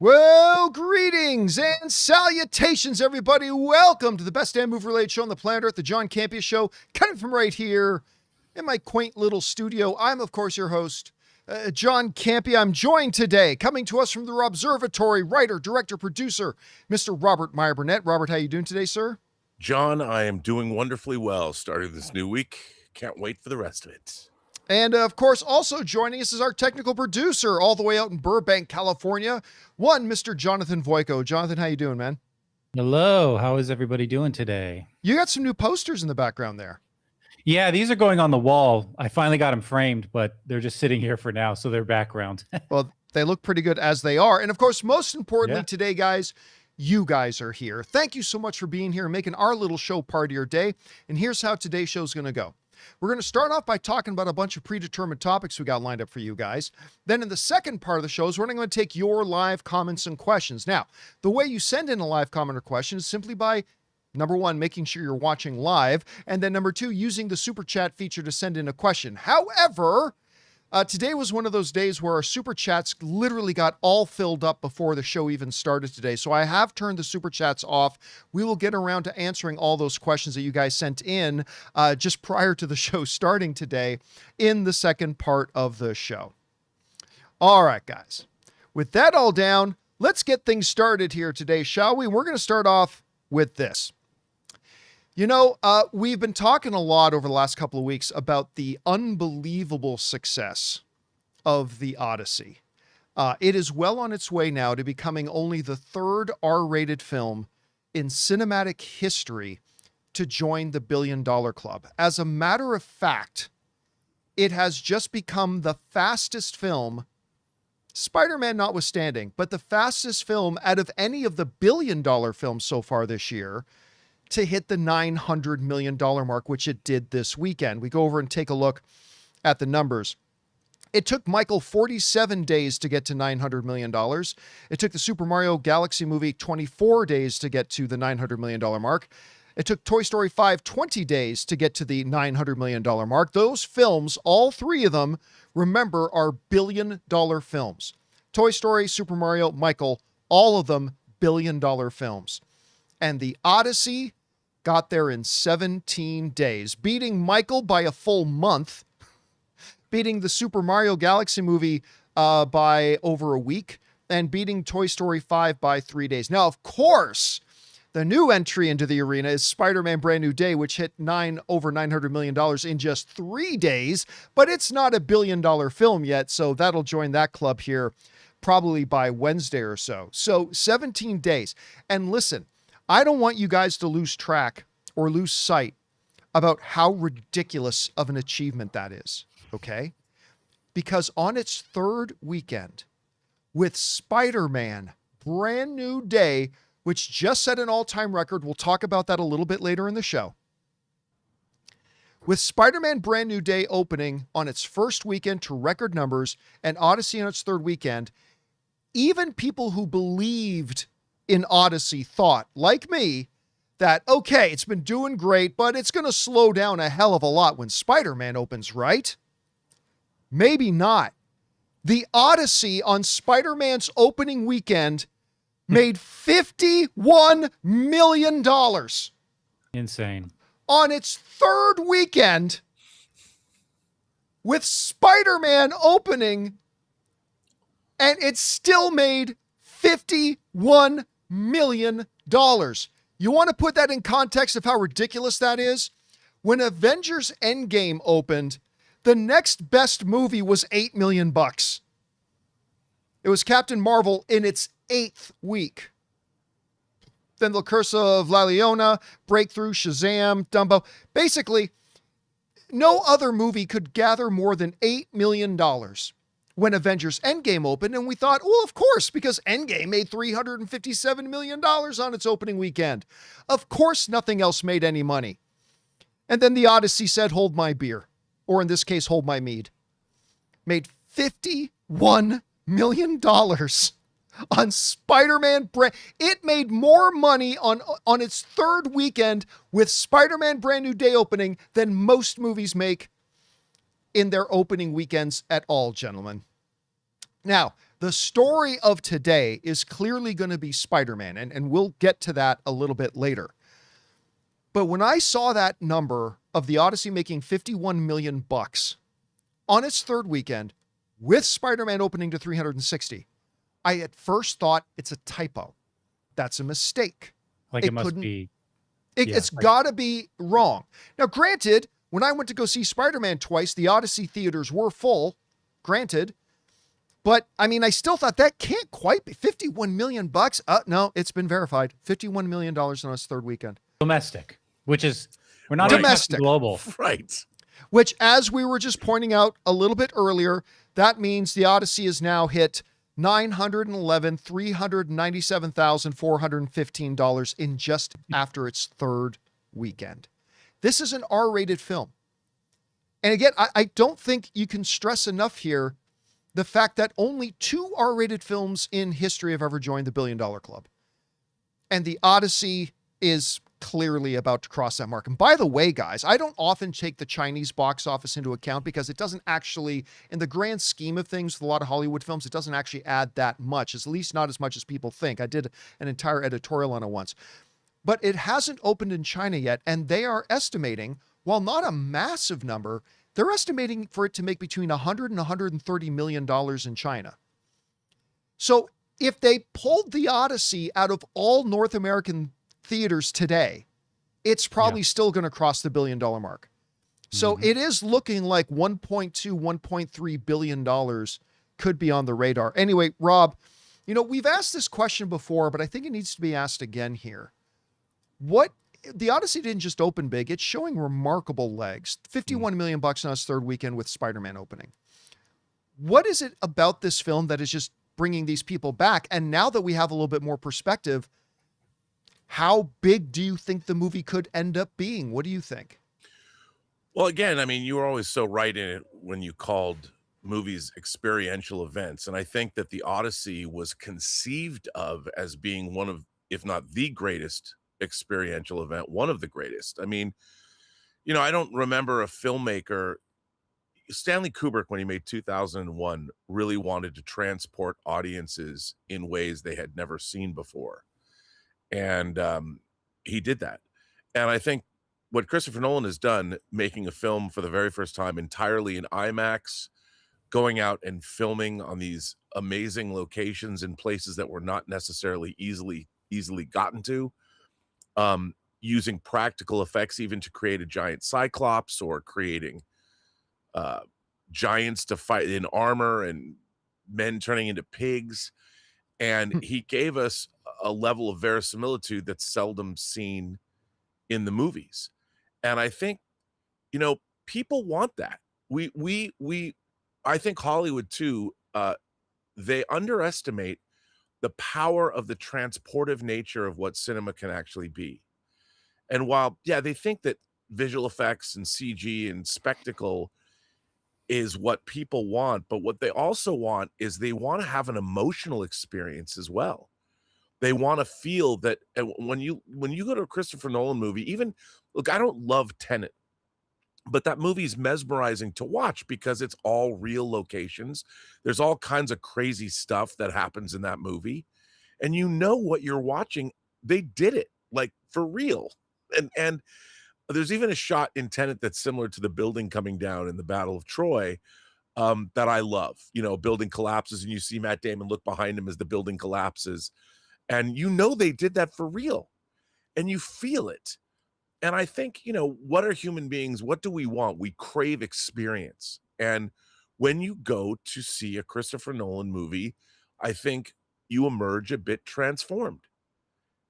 Well, greetings and salutations, everybody. Welcome to the best damn movie-related show on the planet Earth, the John Campea Show, coming from right here in my quaint little studio. I'm, of course, your host, John Campea. I'm joined today, coming to us from the Observatory, writer, director, producer, Mr. Robert Meyer Burnett. Robert, how you doing today, sir? John, I am doing wonderfully well starting this new week. Can't wait for the rest of it. And, of course, also joining us is our technical producer all the way out in Burbank, California, Mr. Jonathan Voico. Jonathan, how you doing, man? Hello, how is everybody doing today? You got some new posters in the background there. Yeah, these are going on the wall. I finally got them framed, but they're just sitting here for now, so they're background. Well, they look pretty good as they are. And, of course, most importantly today, guys, you guys are here. Thank you so much for being here and making our little show part of your day. And here's how today's show is going to go. We're going to start off by talking about a bunch of predetermined topics we got lined up for you guys. Then in the second part of the show is we're going to take your live comments and questions. Now, the way you send in a live comment or question is simply by, number one, making sure you're watching live, and then number two, using the super chat feature to send in a question. However, today was one of those days where our super chats literally got all filled up before the show even started today. So I have turned the super chats off. We will get around to answering all those questions that you guys sent in just prior to the show starting today in the second part of the show. All right, guys. With that all down, let's get things started here today, shall we? We're going to start off with this. You know, we've been talking a lot over the last couple of weeks about the unbelievable success of the Odyssey. It is well on its way now to becoming only the third R-rated film in cinematic history to join the $1 billion club. As a matter of fact, it has just become the fastest film, Spider-Man notwithstanding, but the fastest film out of any of the $1 billion films so far this year to hit the $900 million mark, which it did this weekend. We go over and take a look at the numbers. It took Michael 47 days to get to $900 million. It took the Super Mario Galaxy movie 24 days to get to the $900 million mark. It took Toy Story 5 20 days to get to the $900 million mark. Those films, all three of them, remember, are $1 billion films. Toy Story, Super Mario, Michael, all of them $1 billion films. And the Odyssey got there in 17 days, beating Michael by a full month, beating the Super Mario Galaxy movie by over a week, and beating Toy Story 5 by 3 days. Now, of course, the new entry into the arena is Spider-Man Brand New Day, which hit over $900 million in just 3 days, but it's not a $1 billion film yet, so that'll join that club here probably by Wednesday or so. So 17 days. And listen, I don't want you guys to lose track or lose sight about how ridiculous of an achievement that is, okay? Because on its third weekend, with Spider-Man Brand New Day, which just set an all-time record, we'll talk about that a little bit later in the show. With Spider-Man Brand New Day opening on its first weekend to record numbers and Odyssey on its third weekend, even people who believed in Odyssey thought, like me, that, okay, it's been doing great, but it's going to slow down a hell of a lot when Spider-Man opens, right? Maybe not. The Odyssey on Spider-Man's opening weekend made $51 million. Insane. On its third weekend, with Spider-Man opening, and it still made $51 million. You want to put that in context of how ridiculous that is? When Avengers Endgame opened, the next best movie was $8 million. It was Captain Marvel in its 8th week. Then La Curse of La Leona, Breakthrough, Shazam, Dumbo. Basically, no other movie could gather more than $8 million when Avengers Endgame opened, and we thought, well, of course, because Endgame made $357 million on its opening weekend. Of course, nothing else made any money. And then the Odyssey said, hold my beer, or in this case, hold my mead. Made $51 million on Spider-Man. It made more money on its third weekend with Spider-Man Brand New Day opening than most movies make in their opening weekends at all, gentlemen. Now, the story of today is clearly going to be Spider-Man, and we'll get to that a little bit later. But when I saw that number of the Odyssey making 51 million bucks on its third weekend with Spider-Man opening to 360, I at first thought it's a typo. That's a mistake. Like it must be. It's got to be wrong. Now, granted, when I went to go see Spider-Man twice, the Odyssey theaters were full, granted. But I mean, I still thought that can't quite be 51 million bucks. No, it's been verified. $51 million on its third weekend. Domestic, which is, we're not domestic, global. Right. Which, as we were just pointing out a little bit earlier, that means the Odyssey has now hit $397,415 in just after its third weekend. This is an R-rated film. And again, I don't think you can stress enough here the fact that only 2 R-rated films in history have ever joined the $1 billion club. And the Odyssey is clearly about to cross that mark. And by the way, guys, I don't often take the Chinese box office into account because it doesn't actually, in the grand scheme of things, with a lot of Hollywood films, it doesn't actually add that much, at least not as much as people think. I did an entire editorial on it once. But it hasn't opened in China yet, and they are estimating, while not a massive number, they're estimating for it to make between $100 and $130 million in China. So if they pulled the Odyssey out of all North American theaters today, it's probably still going to cross the $1 billion mark. So it is looking like $1.2, $1.3 billion could be on the radar. Anyway, Rob, you know, we've asked this question before, but I think it needs to be asked again here. The Odyssey didn't just open big, it's showing remarkable legs. 51 million bucks on its third weekend with Spider-Man opening. What is it about this film that is just bringing these people back? And now that we have a little bit more perspective, how big do you think the movie could end up being? What do you think? Well, again, I mean, you were always so right in it when you called movies experiential events. And I think that the Odyssey was conceived of as being one of, if not the greatest experiential event, one of the greatest. I mean, you know, I don't remember a filmmaker, Stanley Kubrick, when he made 2001, really wanted to transport audiences in ways they had never seen before. And he did that. And I think what Christopher Nolan has done, making a film for the very first time entirely in IMAX, going out and filming on these amazing locations in places that were not necessarily easily gotten to, using practical effects even to create a giant Cyclops, or creating giants to fight in armor and men turning into pigs. And he gave us a level of verisimilitude that's seldom seen in the movies. And I think, you know, people want that. I think Hollywood too, they underestimate the power of the transportive nature of what cinema can actually be. And while, yeah, they think that visual effects and CG and spectacle is what people want, but what they also want is they want to have an emotional experience as well. They want to feel that when you go to a Christopher Nolan movie, even, look, I don't love Tenet, but that movie's mesmerizing to watch because it's all real locations. There's all kinds of crazy stuff that happens in that movie. And you know what you're watching. They did it, like, for real. And there's even a shot in Tenet that's similar to the building coming down in the Battle of Troy, that I love. You know, building collapses and you see Matt Damon look behind him as the building collapses. And you know they did that for real. And you feel it. And I think, you know, what are human beings? What do we want? We crave experience. And when you go to see a Christopher Nolan movie, I think you emerge a bit transformed.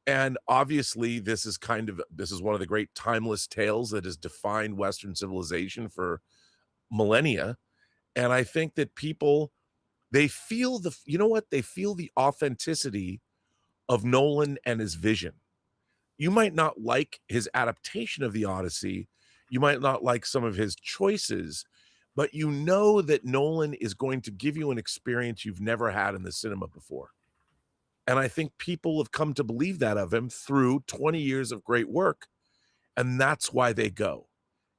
And obviously, this is one of the great timeless tales that has defined Western civilization for millennia. And I think that people, they feel they feel the authenticity of Nolan and his vision. You might not like his adaptation of the Odyssey. You might not like some of his choices, but you know that Nolan is going to give you an experience you've never had in the cinema before. And I think people have come to believe that of him through 20 years of great work. And that's why they go.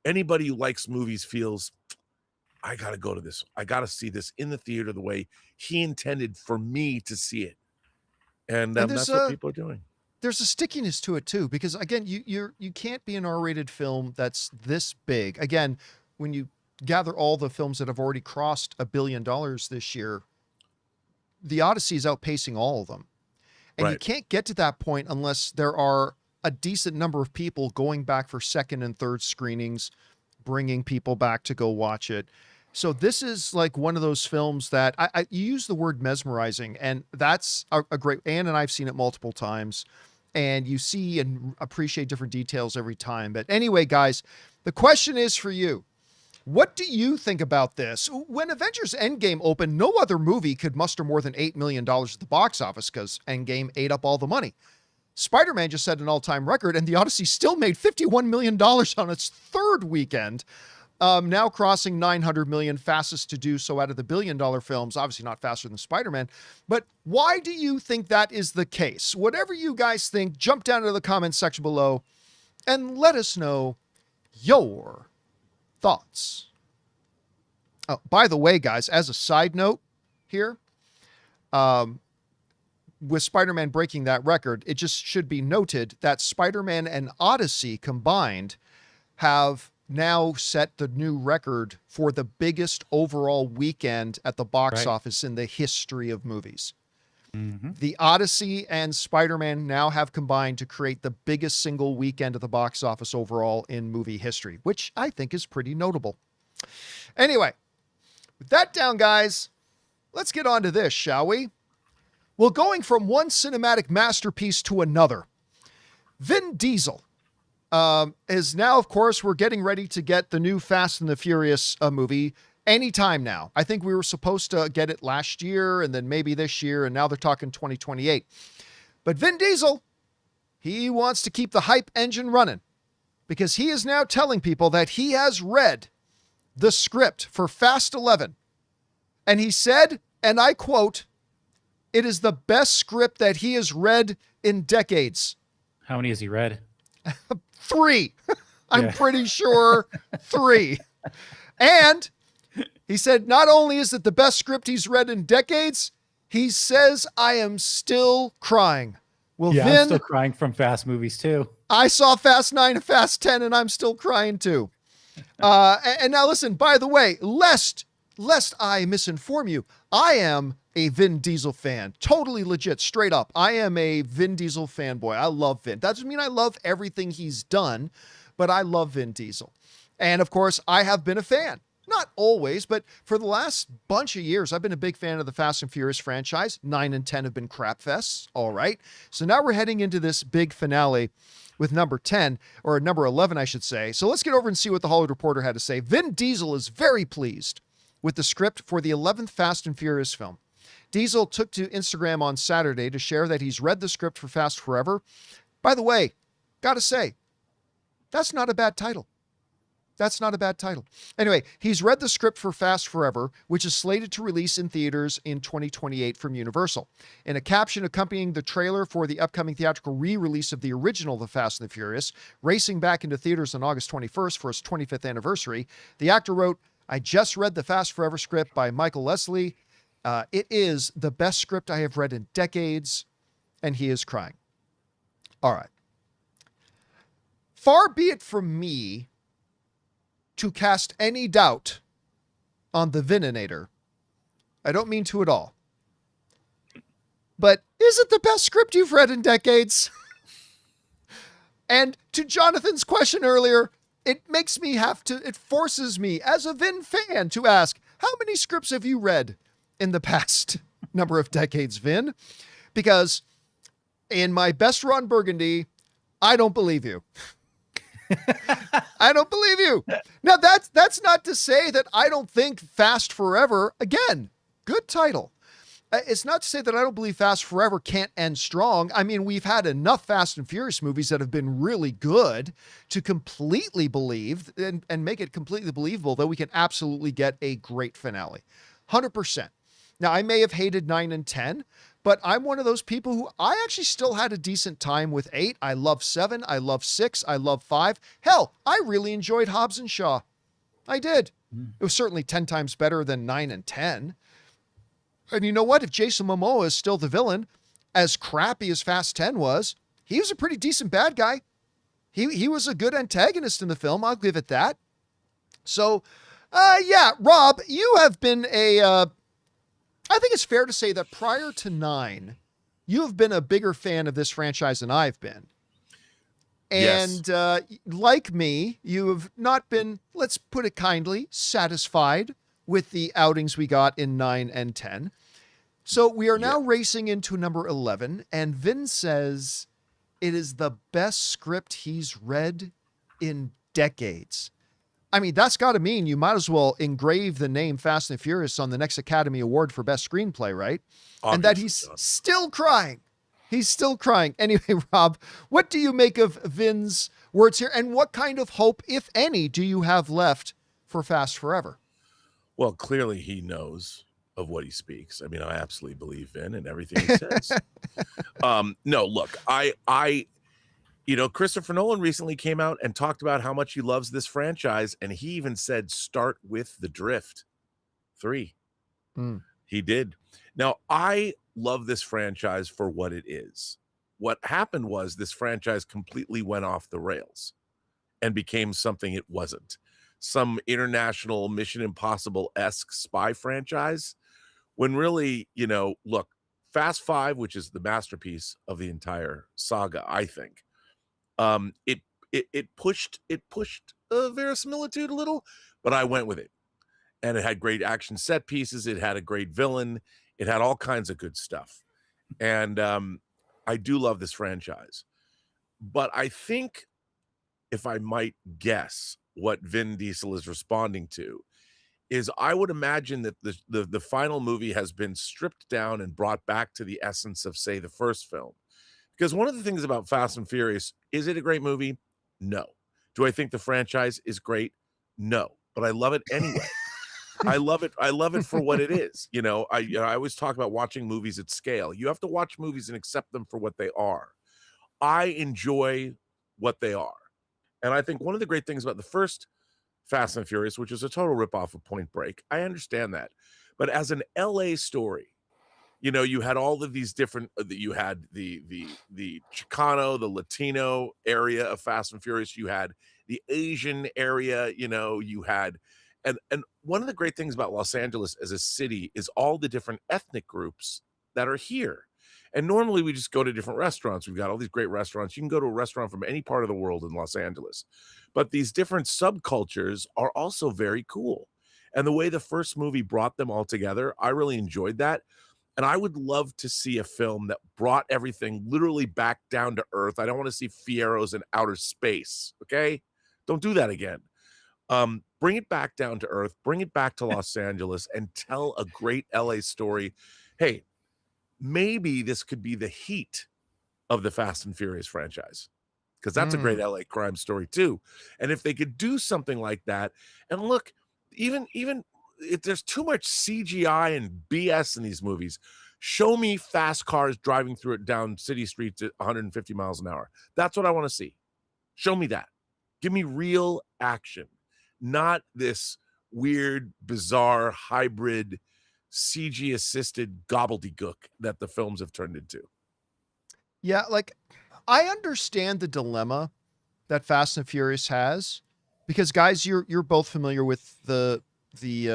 Anybody who likes movies feels I got to go to this. I got to see this in the theater the way he intended for me to see it. And And that's what people are doing. There's a stickiness to it too, because again, you can't be an R-rated film that's this big. Again, when you gather all the films that have already crossed $1 billion this year, the Odyssey is outpacing all of them. And you can't get to that point unless there are a decent number of people going back for second and third screenings, bringing people back to go watch it. So this is like one of those films that you use the word mesmerizing, and that's a great, Ann and I've seen it multiple times, and you see and appreciate different details every time. But anyway, guys, the question is for you. What do you think about this? When Avengers Endgame opened, no other movie could muster more than $8 million at the box office because Endgame ate up all the money. Spider-Man just set an all-time record, and the Odyssey still made $51 million on its third weekend, now crossing $900 million, fastest to do so out of the billion-dollar films, obviously not faster than Spider-Man. But why do you think that is the case? Whatever you guys think, jump down into the comments section below and let us know your thoughts. Oh, by the way, guys, as a side note here, with Spider-Man breaking that record, it just should be noted that Spider-Man and Odyssey combined have now set the new record for the biggest overall weekend at the box office in the history of movies. Mm-hmm. The Odyssey and Spider-Man now have combined to create the biggest single weekend at the box office overall in movie history, which I think is pretty notable. Anyway, with that down, guys, let's get on to this, shall we? Well, going from one cinematic masterpiece to another, Vin Diesel is now, of course, we're getting ready to get the new Fast and the Furious movie anytime now. I think we were supposed to get it last year and then maybe this year, and now they're talking 2028. But Vin Diesel, he wants to keep the hype engine running because he is now telling people that he has read the script for Fast 11. And he said, and I quote, "It is the best script that he has read in decades." How many has he read? 3. I'm pretty sure 3. And he said, not only is it the best script he's read in decades, he says, I am still crying. Well, yeah, Vin, I'm still crying from Fast movies too. I saw Fast 9 and Fast 10, and I'm still crying too. And now listen, by the way, lest I misinform you, I am a Vin Diesel fan. Totally legit, straight up. I am a Vin Diesel fanboy. I love Vin. That doesn't mean I love everything he's done, but I love Vin Diesel. And of course, I have been a fan. Not always, but for the last bunch of years, I've been a big fan of the Fast and Furious franchise. 9 and 10 have been crap fests. All right. So now we're heading into this big finale with number 10, or number 11, I should say. So let's get over and see what the Hollywood Reporter had to say. Vin Diesel is very pleased with the script for the 11th Fast and Furious film. Diesel took to Instagram on Saturday to share that he's read the script for Fast Forever. By the way, gotta say, that's not a bad title. That's not a bad title. Anyway, he's read the script for Fast Forever, which is slated to release in theaters in 2028 from Universal. In a caption accompanying the trailer for the upcoming theatrical re-release of the original The Fast and the Furious, racing back into theaters on August 21st for its 25th anniversary, the actor wrote, I just read the Fast Forever script by Michael Leslie. It is the best script I have read in decades, and he is crying. All right. Far be it from me to cast any doubt on the Vininator. I don't mean to at all. But is it the best script you've read in decades? And to Jonathan's question earlier, it forces me as a Vin fan to ask, how many scripts have you read in the past number of decades, Vin? Because in my best Ron Burgundy, I don't believe you. I don't believe you. Now, that's not to say that I don't think Fast Forever, again, good title. It's not to say that I don't believe Fast Forever can't end strong. I mean, we've had enough Fast and Furious movies that have been really good to completely believe and make it completely believable that we can absolutely get a great finale. 100%. Now, I may have hated 9 and 10, but I'm one of those people who I actually still had a decent time with 8. I love 7. I love 6. I love 5. Hell, I really enjoyed Hobbs and Shaw. I did. It was certainly 10 times better than 9 and 10. And you know what? If Jason Momoa is still the villain, as crappy as Fast 10 was, he was a pretty decent bad guy. He was a good antagonist in the film. I'll give it that. So, yeah, Rob, you have been I think it's fair to say that prior to 9, you have been a bigger fan of this franchise than I've been. And Yes. like me, you have not been, let's put it kindly, satisfied with the outings we got in 9 and 10. So we are now racing into number 11, and Vin says it is the best script he's read in decades. I mean, that's got to mean you might as well engrave the name Fast and Furious on the next Academy Award for Best Screenplay, right? And that he's John. still crying. He's still crying. Anyway, Rob, what do you make of Vin's words here? And what kind of hope, if any, do you have left for Fast Forever? Well, clearly he knows of what he speaks. I mean, I absolutely believe in and everything he says. No, look, Christopher Nolan recently came out and talked about how much he loves this franchise. And he even said, start with The Drift 3. He did. Now, I love this franchise for what it is. What happened was this franchise completely went off the rails and became something it wasn't. Some international Mission Impossible-esque spy franchise, when really, look, Fast 5, which is the masterpiece of the entire saga, I think, it pushed verisimilitude a little, but I went with it. And it had great action set pieces. It had a great villain. It had all kinds of good stuff. And I do love this franchise. But I think, if I might guess, what Vin Diesel is responding to is, I would imagine that the final movie has been stripped down and brought back to the essence of, say, the first film. Because one of the things about Fast and Furious, is it a great movie? No. Do I think the franchise is great? No. But I love it anyway. I love it. I love it for what it is. I always talk about watching movies at scale. You have to watch movies and accept them for what they are. I enjoy what they are. And I think one of the great things about the first Fast and Furious, which is a total ripoff of Point Break, I understand that. But as an LA story, you had all of these different, you had the Chicano, the Latino area of Fast and Furious. You had the Asian area, you had, and one of the great things about Los Angeles as a city is all the different ethnic groups that are here. And normally we just go to different restaurants. We've got all these great restaurants. You can go to a restaurant from any part of the world in Los Angeles. But these different subcultures are also very cool. And the way the first movie brought them all together, I really enjoyed that. And I would love to see a film that brought everything literally back down to earth. I don't want to see Fieros in outer space, okay? Don't do that again. Bring it back down to earth. Bring it back to Los Angeles and tell a great LA story. Hey, maybe this could be the heat of the Fast and Furious franchise, because that's a great LA crime story too. And if they could do something like that, and look, even if there's too much CGI and BS in these movies, show me fast cars driving through it down city streets at 150 miles an hour. That's what I want to see. Show me that. Give me real action, not this weird, bizarre, hybrid, CG assisted gobbledygook that the films have turned into. Yeah, like, I understand the dilemma that Fast and Furious has, because guys, you're both familiar with the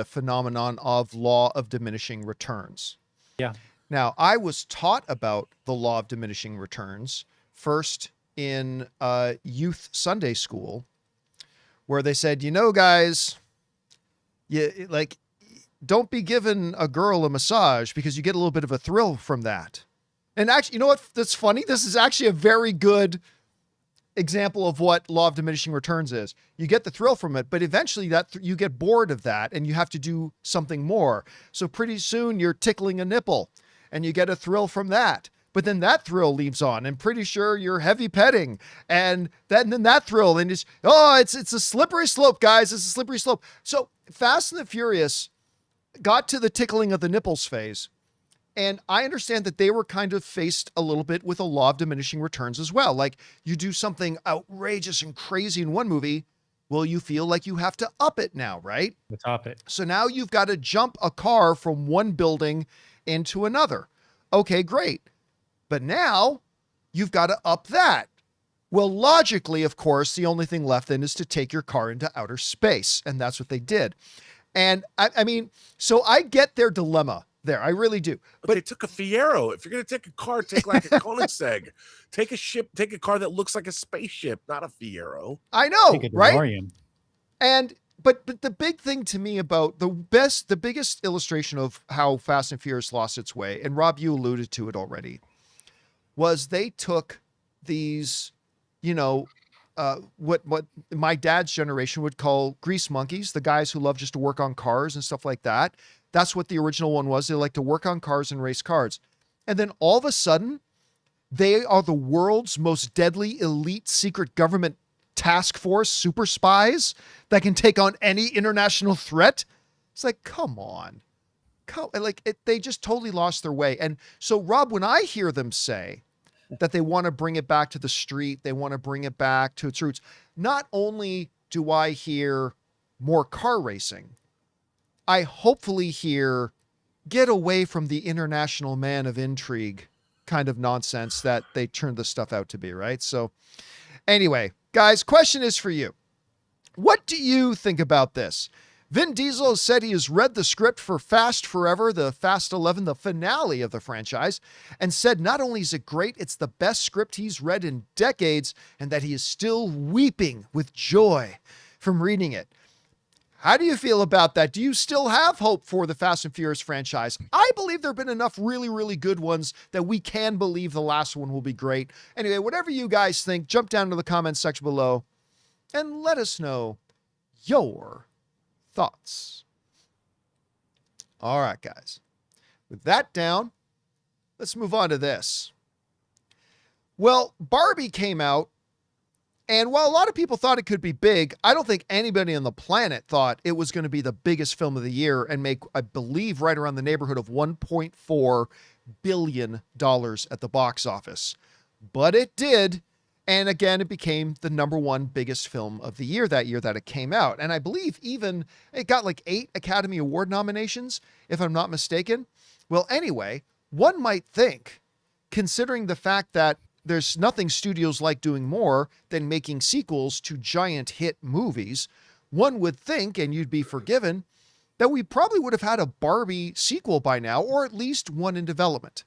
phenomenon of law of diminishing returns. Yeah. Now, I was taught about the law of diminishing returns first in youth Sunday school, where they said, guys, don't be giving a girl a massage because you get a little bit of a thrill from that. And actually, you know what? That's funny. This is actually a very good example of what law of diminishing returns is. You get the thrill from it, but eventually you get bored of that and you have to do something more. So pretty soon you're tickling a nipple and you get a thrill from that. But then that thrill leaves on, and pretty sure you're heavy petting, and then that thrill, and it's a slippery slope, guys. It's a slippery slope. So Fast and the Furious got to the tickling of the nipples phase, and I understand that they were kind of faced a little bit with a law of diminishing returns as well. Like, you do something outrageous and crazy in one movie, well, you feel like you have to up it now, right? The top it. So now you've got to jump a car from one building into another. Okay, great. But now you've got to up that. Well, logically, of course, the only thing left then is to take your car into outer space. And that's what they did. And I mean, so I get their dilemma there. I really do. But they took a Fiero. If you're going to take a car, take like a Koenigsegg. Take a car that looks like a spaceship, not a Fiero. I know, Take a right? DeLorean. And but the big thing to me about the biggest illustration of how Fast and Furious lost its way, and Rob, you alluded to it already, was they took these, what my dad's generation would call grease monkeys, the guys who love just to work on cars and stuff like that. That's what the original one was. They like to work on cars and race cars. And then all of a sudden, they are the world's most deadly elite secret government task force super spies that can take on any international threat. It's like, come on. They just totally lost their way. And so, Rob, when I hear them say that they want to bring it back to the street, they want to bring it back to its roots, not only do I hear more car racing, I hopefully hear get away from the international man of intrigue kind of nonsense that they turned the stuff out to be, right? So anyway, guys, question is for you. What do you think about this? Vin Diesel said he has read the script for Fast Forever, the Fast 11, the finale of the franchise, and said not only is it great, it's the best script he's read in decades, and that he is still weeping with joy from reading it. How do you feel about that? Do you still have hope for the Fast and Furious franchise? I believe there have been enough really, really good ones that we can believe the last one will be great. Anyway, whatever you guys think, jump down to the comments section below and let us know your thoughts. All right, guys. With that down, let's move on to this. Well, Barbie came out, and while a lot of people thought it could be big, I don't think anybody on the planet thought it was going to be the biggest film of the year and make, I believe, right around the neighborhood of $1.4 billion at the box office. But it did. And again, it became the #1 biggest film of the year that it came out. And I believe even it got like 8 Academy Award nominations, if I'm not mistaken. Well, anyway, one might think, considering the fact that there's nothing studios like doing more than making sequels to giant hit movies, one would think, and you'd be forgiven, that we probably would have had a Barbie sequel by now, or at least one in development.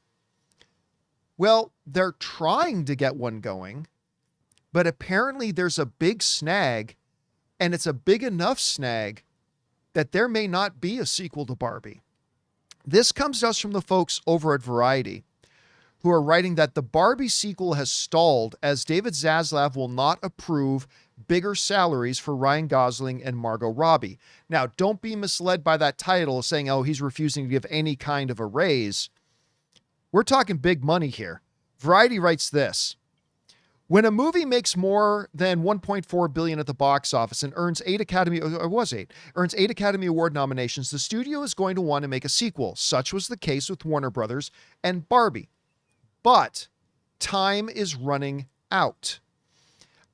Well, they're trying to get one going, but apparently there's a big snag, and it's a big enough snag that there may not be a sequel to Barbie. This comes to us from the folks over at Variety, who are writing that the Barbie sequel has stalled as David Zaslav will not approve bigger salaries for Ryan Gosling and Margot Robbie. Now, don't be misled by that title saying, oh, he's refusing to give any kind of a raise. We're talking big money here. Variety writes this: when a movie makes more than $1.4 billion at the box office and earns 8 Academy Award nominations, the studio is going to want to make a sequel. Such was the case with Warner Brothers and Barbie. But time is running out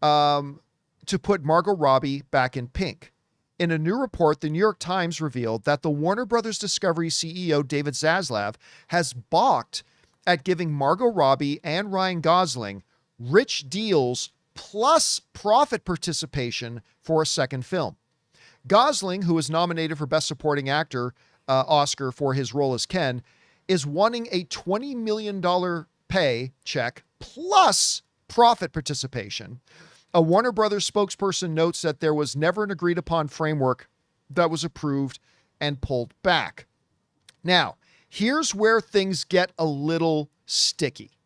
to put Margot Robbie back in pink. In a new report, the New York Times revealed that the Warner Brothers Discovery CEO, David Zaslav, has balked at giving Margot Robbie and Ryan Gosling rich deals plus profit participation for a second film. Gosling, who was nominated for Best Supporting Actor Oscar for his role as Ken, is wanting a $20 million pay check plus profit participation. A Warner Brothers spokesperson notes that there was never an agreed upon framework that was approved and pulled back. Now, here's where things get a little sticky.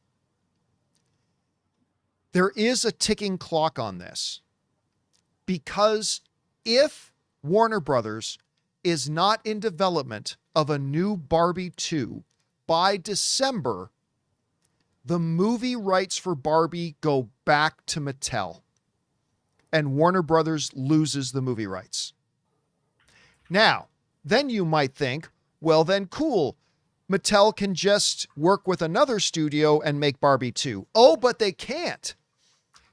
There is a ticking clock on this, because if Warner Brothers is not in development of a new Barbie 2 by December, the movie rights for Barbie go back to Mattel, and Warner Brothers loses the movie rights. Now, then you might think, well, then cool. Mattel can just work with another studio and make Barbie 2. Oh, but they can't,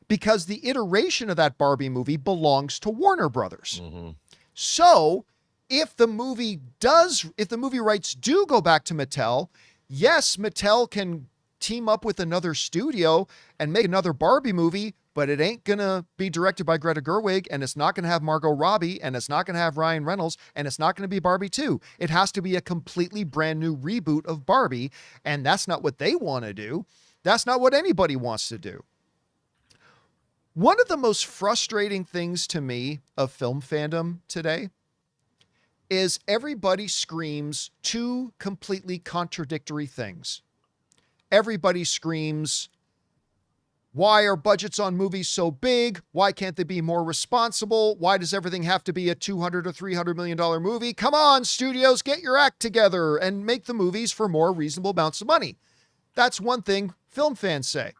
because the iteration of that Barbie movie belongs to Warner Brothers. Mm-hmm. So if the movie rights do go back to Mattel, yes, Mattel can team up with another studio and make another Barbie movie, but it ain't gonna be directed by Greta Gerwig, and it's not gonna have Margot Robbie, and it's not gonna have Ryan Reynolds, and it's not gonna be Barbie 2. It has to be a completely brand new reboot of Barbie, and that's not what they want to do. That's not what anybody wants to do. One of the most frustrating things to me of film fandom today is everybody screams two completely contradictory things. Everybody screams, why are budgets on movies so big? Why can't they be more responsible? Why does everything have to be a $200 or $300 million movie? Come on, studios, get your act together and make the movies for more reasonable amounts of money. That's one thing film fans say.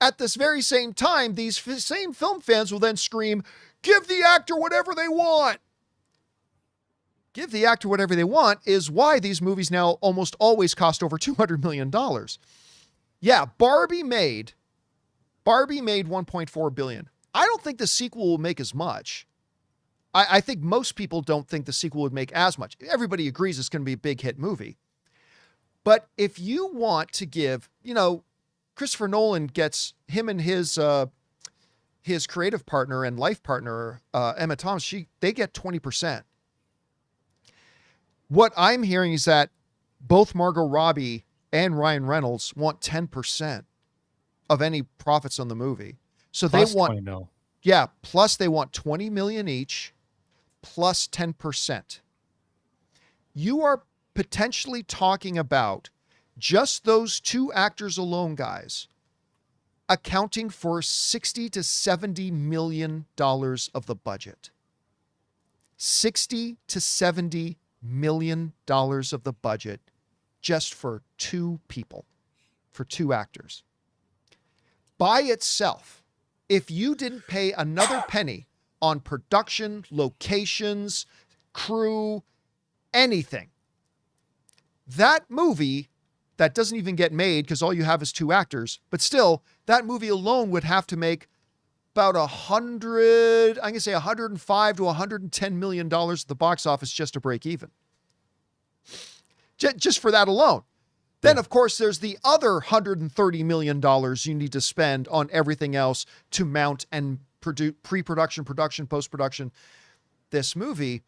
At this very same time, these same film fans will then scream, give the actor whatever they want. Give the actor whatever they want is why these movies now almost always cost over $200 million. Yeah, Barbie made $1.4 billion. I don't think the sequel will make as much. I think most people don't think the sequel would make as much. Everybody agrees it's going to be a big hit movie. But if you want to give, Christopher Nolan gets him and his creative partner and life partner, Emma Thomas, they get 20%. What I'm hearing is that both Margot Robbie and Ryan Reynolds want 10% of any profits on the movie. So Plus they want 20 mil. Yeah, plus they want 20 million each plus 10%. You are potentially talking about just those two actors alone, guys, accounting for $60 to $70 million of the budget. $60 to $70 million of the budget just for two people, for two actors. By itself, if you didn't pay another penny on production, locations, crew, anything, that movie that doesn't even get made because all you have is two actors, but still, that movie alone would have to make about $105 to $110 million at the box office just to break even. Just for that alone. Then, of course, there's the other $130 million you need to spend on everything else to mount and produce pre-production, production, post-production this movie.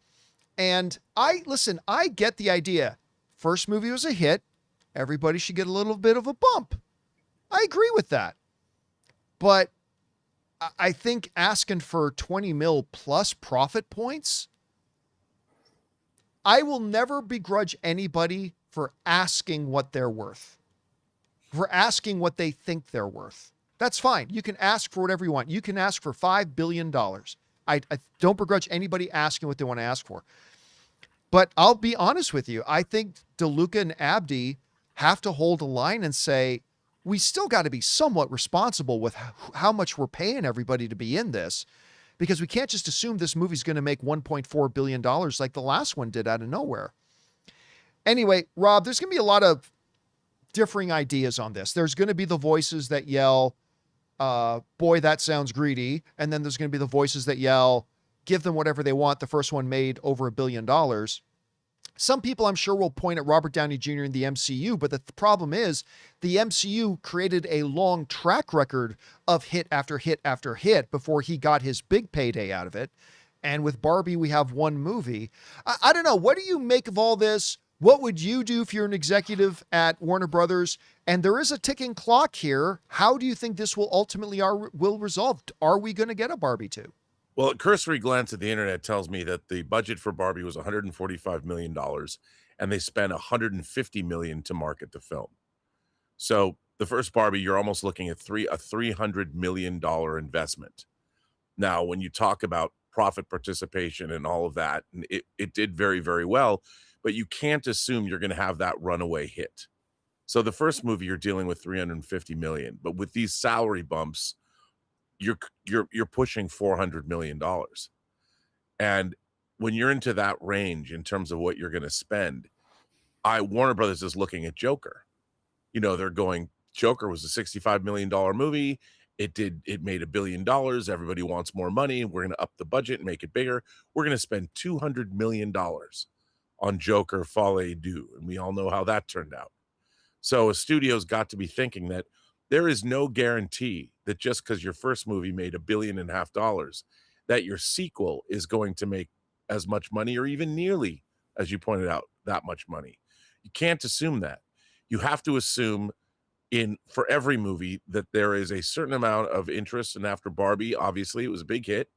And I get the idea. First movie was a hit. Everybody should get a little bit of a bump. I agree with that. But I think asking for 20 mil plus profit points, I will never begrudge anybody for asking what they're worth, for asking what they think they're worth. That's fine. You can ask for whatever you want. You can ask for $5 billion. I don't begrudge anybody asking what they want to ask for. But I'll be honest with you. I think DeLuca and Abdi have to hold a line and say, we still got to be somewhat responsible with how much we're paying everybody to be in this, because we can't just assume this movie's going to make $1.4 billion like the last one did out of nowhere. Anyway, Rob, there's going to be a lot of differing ideas on this. There's going to be the voices that yell, boy, that sounds greedy. And then there's going to be the voices that yell, give them whatever they want. The first one made over $1 billion. Some people, I'm sure, will point at Robert Downey Jr. in the MCU, but the problem is the MCU created a long track record of hit after hit after hit before he got his big payday out of it. And with Barbie, we have one movie. I don't know. What do you make of all this? What would you do if you're an executive at Warner Brothers? And there is a ticking clock here. How do you think this will ultimately will resolve? Are we going to get a Barbie 2? Well, a cursory glance at the internet tells me that the budget for Barbie was $145 million, and they spent $150 million to market the film. So the first Barbie, you're almost looking at a $300 million investment. Now, when you talk about profit participation and all of that, it did very, very well, but you can't assume you're going to have that runaway hit. So the first movie, you're dealing with $350 million, but with these salary bumps, you're pushing $400 million. And when you're into that range in terms of what you're going to spend, Warner Brothers is looking at Joker. They're going, Joker was a $65 million movie, it made $1 billion. Everybody wants more money. We're going to up the budget and make it bigger. We're going to spend $200 million on Joker Folie Deux. And we all know how that turned out. So a studio's got to be thinking that there is no guarantee that just because your first movie made $1.5 billion, that your sequel is going to make as much money or even nearly, as you pointed out, that much money. You can't assume that. You have to assume for every movie that there is a certain amount of interest. And after Barbie, obviously it was a big hit.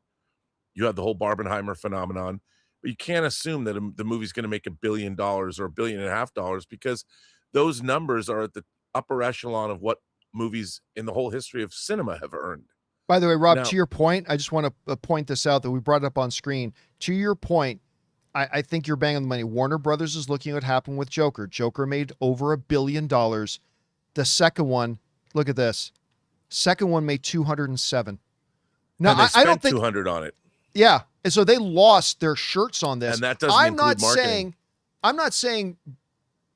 You had the whole Barbenheimer phenomenon, but you can't assume that the movie's going to make $1 billion or $1.5 billion, because those numbers are at the upper echelon of what movies in the whole history of cinema have earned. By the way, Rob, Now, to your point, I just want to point this out that we brought it up on screen. To your point, I think you're bang on the money. Warner Brothers is looking at what happened with Joker. Joker made over $1 billion. The second one, look at this. Second one made 207. Now, and they spent I don't think 200 on it. Yeah, and so they lost their shirts on this. And that doesn't include marketing. I'm not saying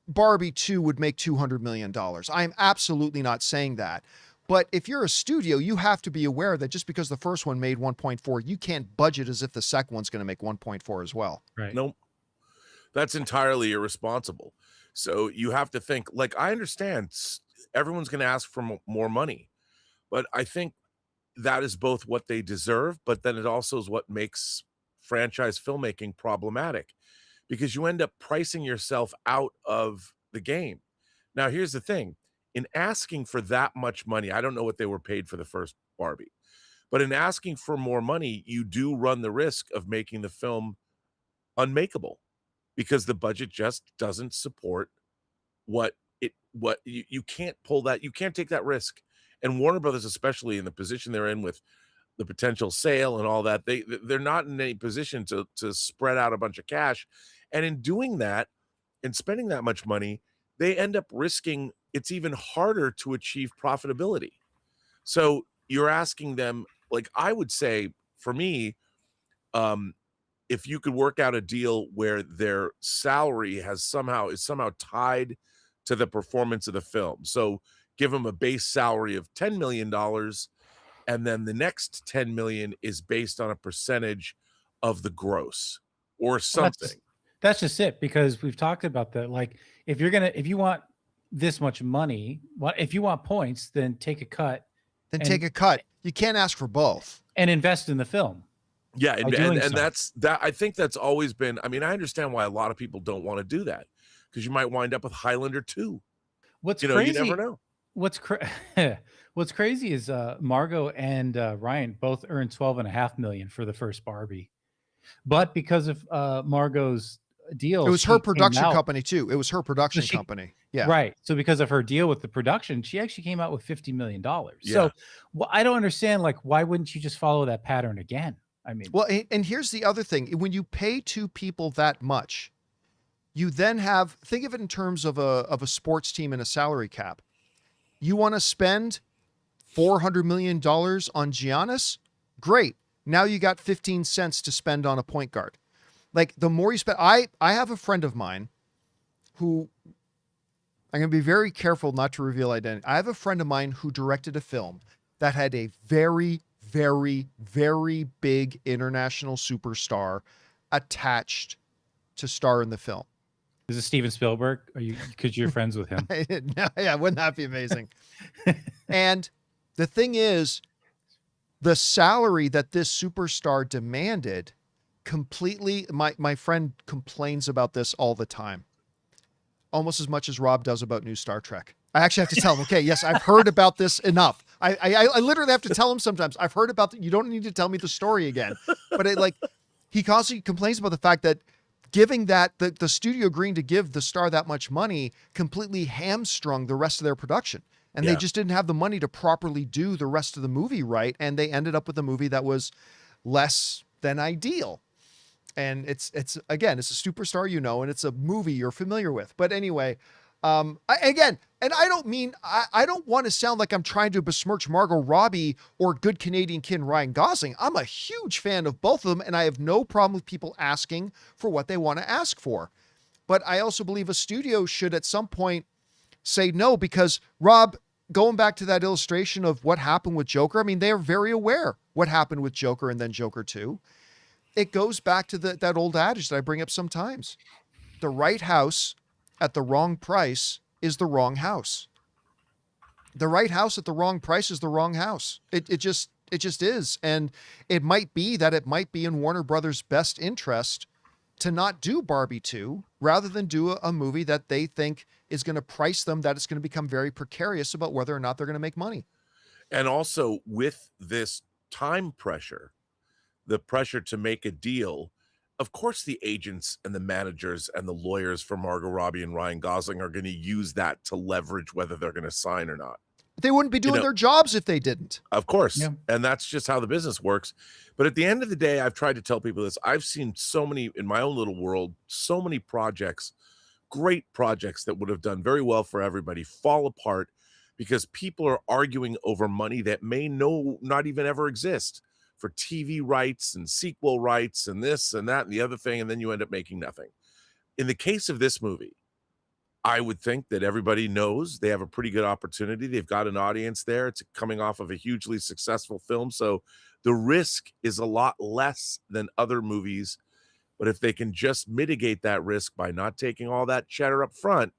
Barbie 2 would make $200 million. I'm absolutely not saying that. But if you're a studio, you have to be aware that just because the first one made 1.4, you can't budget as if the second one's going to make 1.4 as well. Right. Nope. That's entirely irresponsible. So you have to think, like, I understand everyone's going to ask for more money, but I think that is both what they deserve, but then it also is what makes franchise filmmaking problematic, because you end up pricing yourself out of the game. Now, here's the thing. In asking for that much money, I don't know what they were paid for the first Barbie, but in asking for more money, you do run the risk of making the film unmakeable, because the budget just doesn't support you can't pull that. You can't take that risk. And Warner Brothers, especially in the position they're in with the potential sale and all that, they're not in any position to spread out a bunch of cash. And in doing that and spending that much money, they end up risking it's even harder to achieve profitability. So you're asking them, like, I would say for me, if you could work out a deal where their salary is somehow tied to the performance of the film. So give them a base salary of $10 million, and then the next $10 million is based on a percentage of the gross or something. That's just it, because we've talked about that. Like, if you want this much money, if you want points, then take a cut. Take a cut. You can't ask for both. And invest in the film. Yeah, and that's that. I think that's always been. I mean, I understand why a lot of people don't want to do that, because you might wind up with Highlander 2. What's crazy? You never know. What's crazy is Margot and Ryan both earned $12.5 million for the first Barbie, but because of Margot's deal, it was her production company too. It was her production company. Yeah, right. So because of her deal with the production, she actually came out with $50 million. Yeah. So I don't understand. Like, why wouldn't you just follow that pattern again? I mean, well, and here's the other thing: when you pay two people that much, you then think of it in terms of a sports team and a salary cap. You want to spend $400 million on Giannis? Great. Now you got 15 cents to spend on a point guard. Like, the more you spend, I have a friend of mine who, I'm going to be very careful not to reveal identity. I have a friend of mine who directed a film that had a very, very, very big international superstar attached to star in the film. Is it Steven Spielberg? Because you're friends with him? No, yeah, wouldn't that be amazing? And the thing is, the salary that this superstar demanded completely, my friend complains about this all the time, almost as much as Rob does about new Star Trek. I actually have to tell him, okay, yes, I've heard about this enough. I literally have to tell him sometimes, I've heard about you don't need to tell me the story again. But he constantly complains about the fact that giving that, the studio agreeing to give the star that much money completely hamstrung the rest of their production. And they just didn't have the money to properly do the rest of the movie right. And they ended up with a movie that was less than ideal. And it's again, it's a superstar, and it's a movie you're familiar with. But anyway, I don't want to sound like I'm trying to besmirch Margot Robbie or Good Canadian Kid Ryan Gosling. I'm a huge fan of both of them, and I have no problem with people asking for what they want to ask for. But I also believe a studio should at some point say no, because Rob, going back to that illustration of what happened with Joker, I mean, they are very aware what happened with Joker and then Joker 2. It goes back to that old adage that I bring up sometimes. The right house at the wrong price is the wrong house. The right house at the wrong price is the wrong house. It just is. And it might be in Warner Brothers' best interest to not do Barbie 2 rather than do a movie that they think is going to price them, that it's going to become very precarious about whether or not they're going to make money. And also with this time pressure, the pressure to make a deal, of course, the agents and the managers and the lawyers for Margot Robbie and Ryan Gosling are going to use that to leverage whether they're going to sign or not. They wouldn't be doing their jobs if they didn't. Of course. Yeah. And that's just how the business works. But at the end of the day, I've tried to tell people this. I've seen so many in my own little world, so many projects, great projects that would have done very well for everybody fall apart because people are arguing over money that may not even ever exist for TV rights and sequel rights and this and that and the other thing. And then you end up making nothing. In the case of this movie, I would think that everybody knows they have a pretty good opportunity. They've got an audience there. It's coming off of a hugely successful film. So the risk is a lot less than other movies. But if they can just mitigate that risk by not taking all that cheddar up front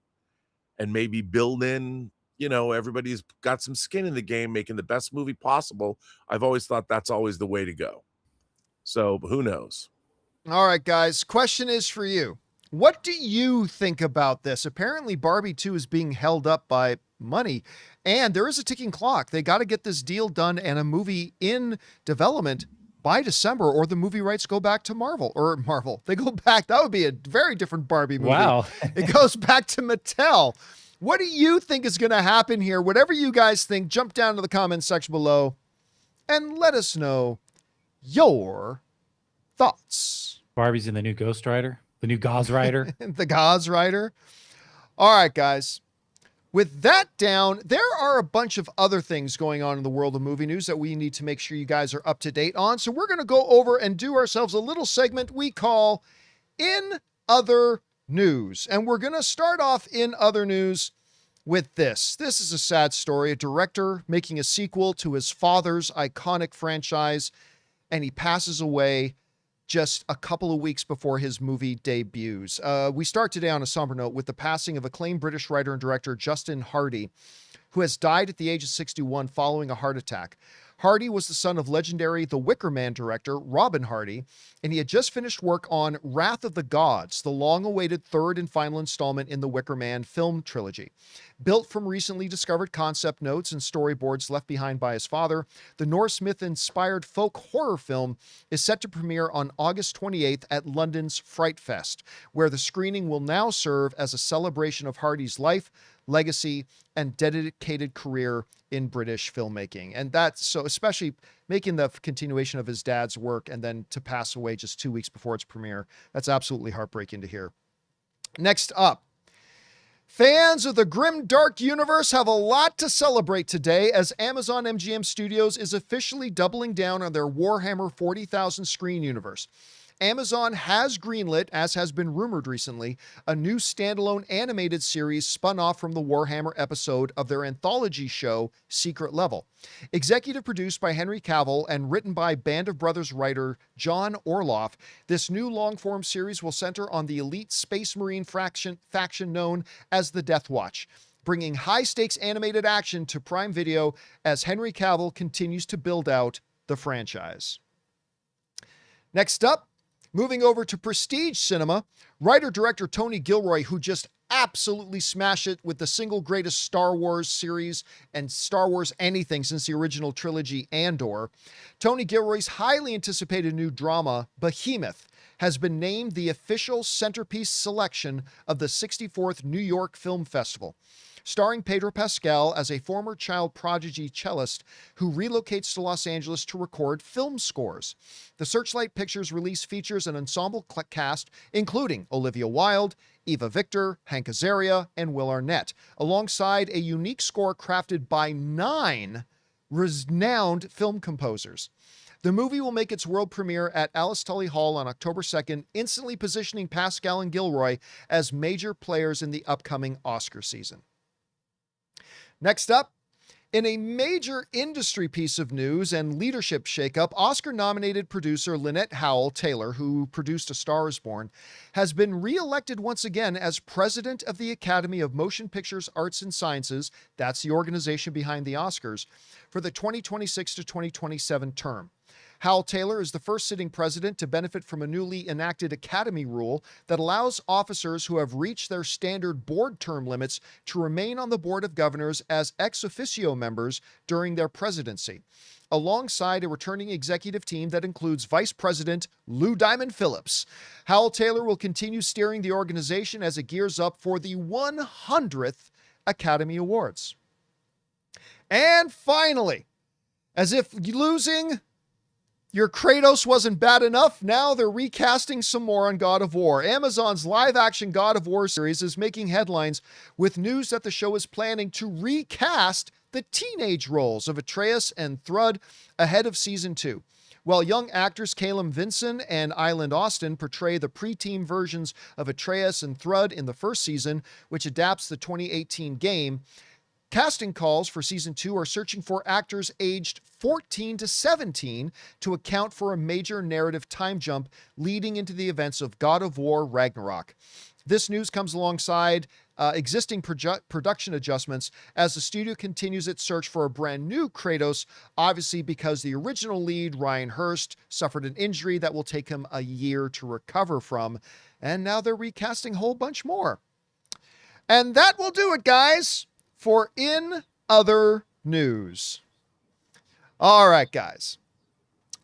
and maybe build in, everybody's got some skin in the game, making the best movie possible. I've always thought that's always the way to go. So who knows? All right, guys. Question is for you. What do you think about this? Apparently, Barbie 2 is being held up by money, and there is a ticking clock. They got to get this deal done and a movie in development by December, or the movie rights go back to Marvel. They go back. That would be a very different Barbie movie. Wow. It goes back to Mattel. What do you think is going to happen here? Whatever you guys think, jump down to the comments section below and let us know your thoughts. Barbie's in the new Ghost Rider. The new Gauze Rider. The Gauze Rider. All right, guys. With that down, there are a bunch of other things going on in the world of movie news that we need to make sure you guys are up to date on. So we're going to go over and do ourselves a little segment we call In Other News. And we're going to start off in other news with this. This is a sad story. A director making a sequel to his father's iconic franchise, and he passes away just a couple of weeks before his movie debuts. We start today on a somber note with the passing of acclaimed British writer and director Justin Hardy, who has died at the age of 61 following a heart attack. Hardy was the son of legendary The Wicker Man director Robin Hardy, and he had just finished work on Wrath of the Gods, the long-awaited third and final installment in the Wicker Man film trilogy. Built from recently discovered concept notes and storyboards left behind by his father, the Norse myth-inspired folk horror film is set to premiere on August 28th at London's Fright Fest, where the screening will now serve as a celebration of Hardy's life, legacy, and dedicated career in British filmmaking. And that's so, especially making the continuation of his dad's work and then to pass away just 2 weeks before its premiere. That's absolutely heartbreaking to hear. Next up, fans of the grim dark universe have a lot to celebrate today as Amazon MGM Studios is officially doubling down on their Warhammer 40,000 screen universe. Amazon has greenlit, as has been rumored recently, a new standalone animated series spun off from the Warhammer episode of their anthology show, Secret Level. Executive produced by Henry Cavill and written by Band of Brothers writer John Orloff, this new long-form series will center on the elite Space Marine faction known as the Death Watch, bringing high-stakes animated action to Prime Video as Henry Cavill continues to build out the franchise. Next up, moving over to Prestige Cinema, writer-director Tony Gilroy, who just absolutely smashed it with the single greatest Star Wars series and Star Wars anything since the original trilogy Andor. Tony Gilroy's highly anticipated new drama, Behemoth, has been named the official centerpiece selection of the 64th New York Film Festival. Starring Pedro Pascal as a former child prodigy cellist who relocates to Los Angeles to record film scores. The Searchlight Pictures release features an ensemble cast including Olivia Wilde, Eva Victor, Hank Azaria, and Will Arnett, alongside a unique score crafted by 9 renowned film composers. The movie will make its world premiere at Alice Tully Hall on October 2nd, instantly positioning Pascal and Gilroy as major players in the upcoming Oscar season. Next up, In a major industry piece of news and leadership shakeup, Oscar-nominated producer Lynette Howell Taylor, who produced A Star is Born, has been re-elected once again as president of the Academy of Motion Pictures Arts and Sciences, that's the organization behind the Oscars, for the 2026 to 2027 term. Howell Taylor is the first sitting president to benefit from a newly enacted Academy rule that allows officers who have reached their standard board term limits to remain on the Board of Governors as ex officio members during their presidency, alongside a returning executive team that includes Vice President Lou Diamond Phillips. Howell Taylor will continue steering the organization as it gears up for the 100th Academy Awards. And finally, as if losing your Kratos wasn't bad enough, now they're recasting some more on God of War. Amazon's live-action God of War series is making headlines with news that the show is planning to recast the teenage roles of Atreus and Thrud ahead of Season 2. While young actors Calum Vinson and Island Austin portray the preteen versions of Atreus and Thrud in the first season, which adapts the 2018 game, casting calls for Season 2 are searching for actors aged 14 to 17 to account for a major narrative time jump leading into the events of God of War Ragnarok. This news comes alongside existing production adjustments as the studio continues its search for a brand new Kratos, obviously because the original lead, Ryan Hurst, suffered an injury that will take him a year to recover from, and now they're recasting a whole bunch more. And that will do it, guys, for In Other News. All right, guys.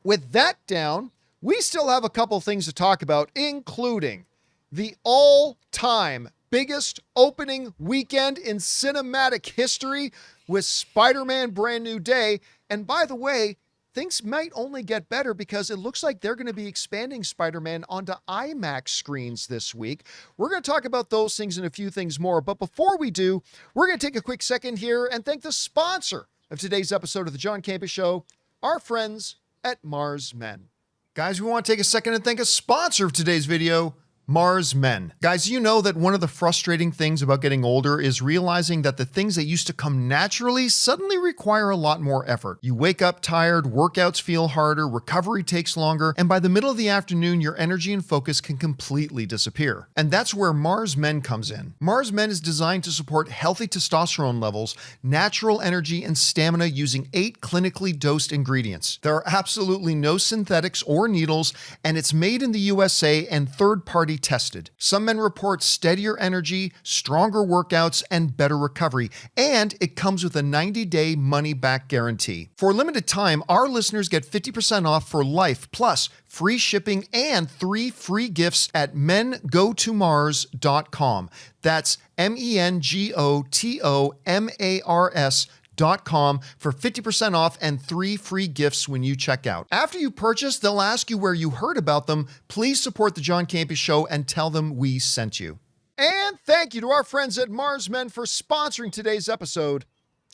With that down, we still have a couple things to talk about, including the all-time biggest opening weekend in cinematic history with Spider-Man Brand New Day. And by the way, things might only get better because it looks like they're going to be expanding Spider-Man onto IMAX screens this week. We're going to talk about those things and a few things more. But before we do, we're going to take a quick second here and thank the sponsor of today's episode of the John Campea Show, our friends at Mars Men. Guys, we want to take a second and thank a sponsor of today's video, Mars Men. Guys, you know that one of the frustrating things about getting older is realizing that the things that used to come naturally suddenly require a lot more effort. You wake up tired, workouts feel harder, recovery takes longer, and by the middle of the afternoon, your energy and focus can completely disappear. And that's where Mars Men comes in. Mars Men is designed to support healthy testosterone levels, natural energy, and stamina using 8 clinically dosed ingredients. There are absolutely no synthetics or needles, and it's made in the USA and third-party tested. Some men report steadier energy, stronger workouts, and better recovery, and it comes with a 90-day money-back guarantee. For a limited time, our listeners get 50% off for life, plus free shipping and 3 free gifts at mengotomars.com. That's mengotomars.com for 50% off and 3 free gifts when you check out. After you purchase, they'll ask you where you heard about them. Please support the John Campea Show and tell them we sent you. And thank you to our friends at Mars Men for sponsoring today's episode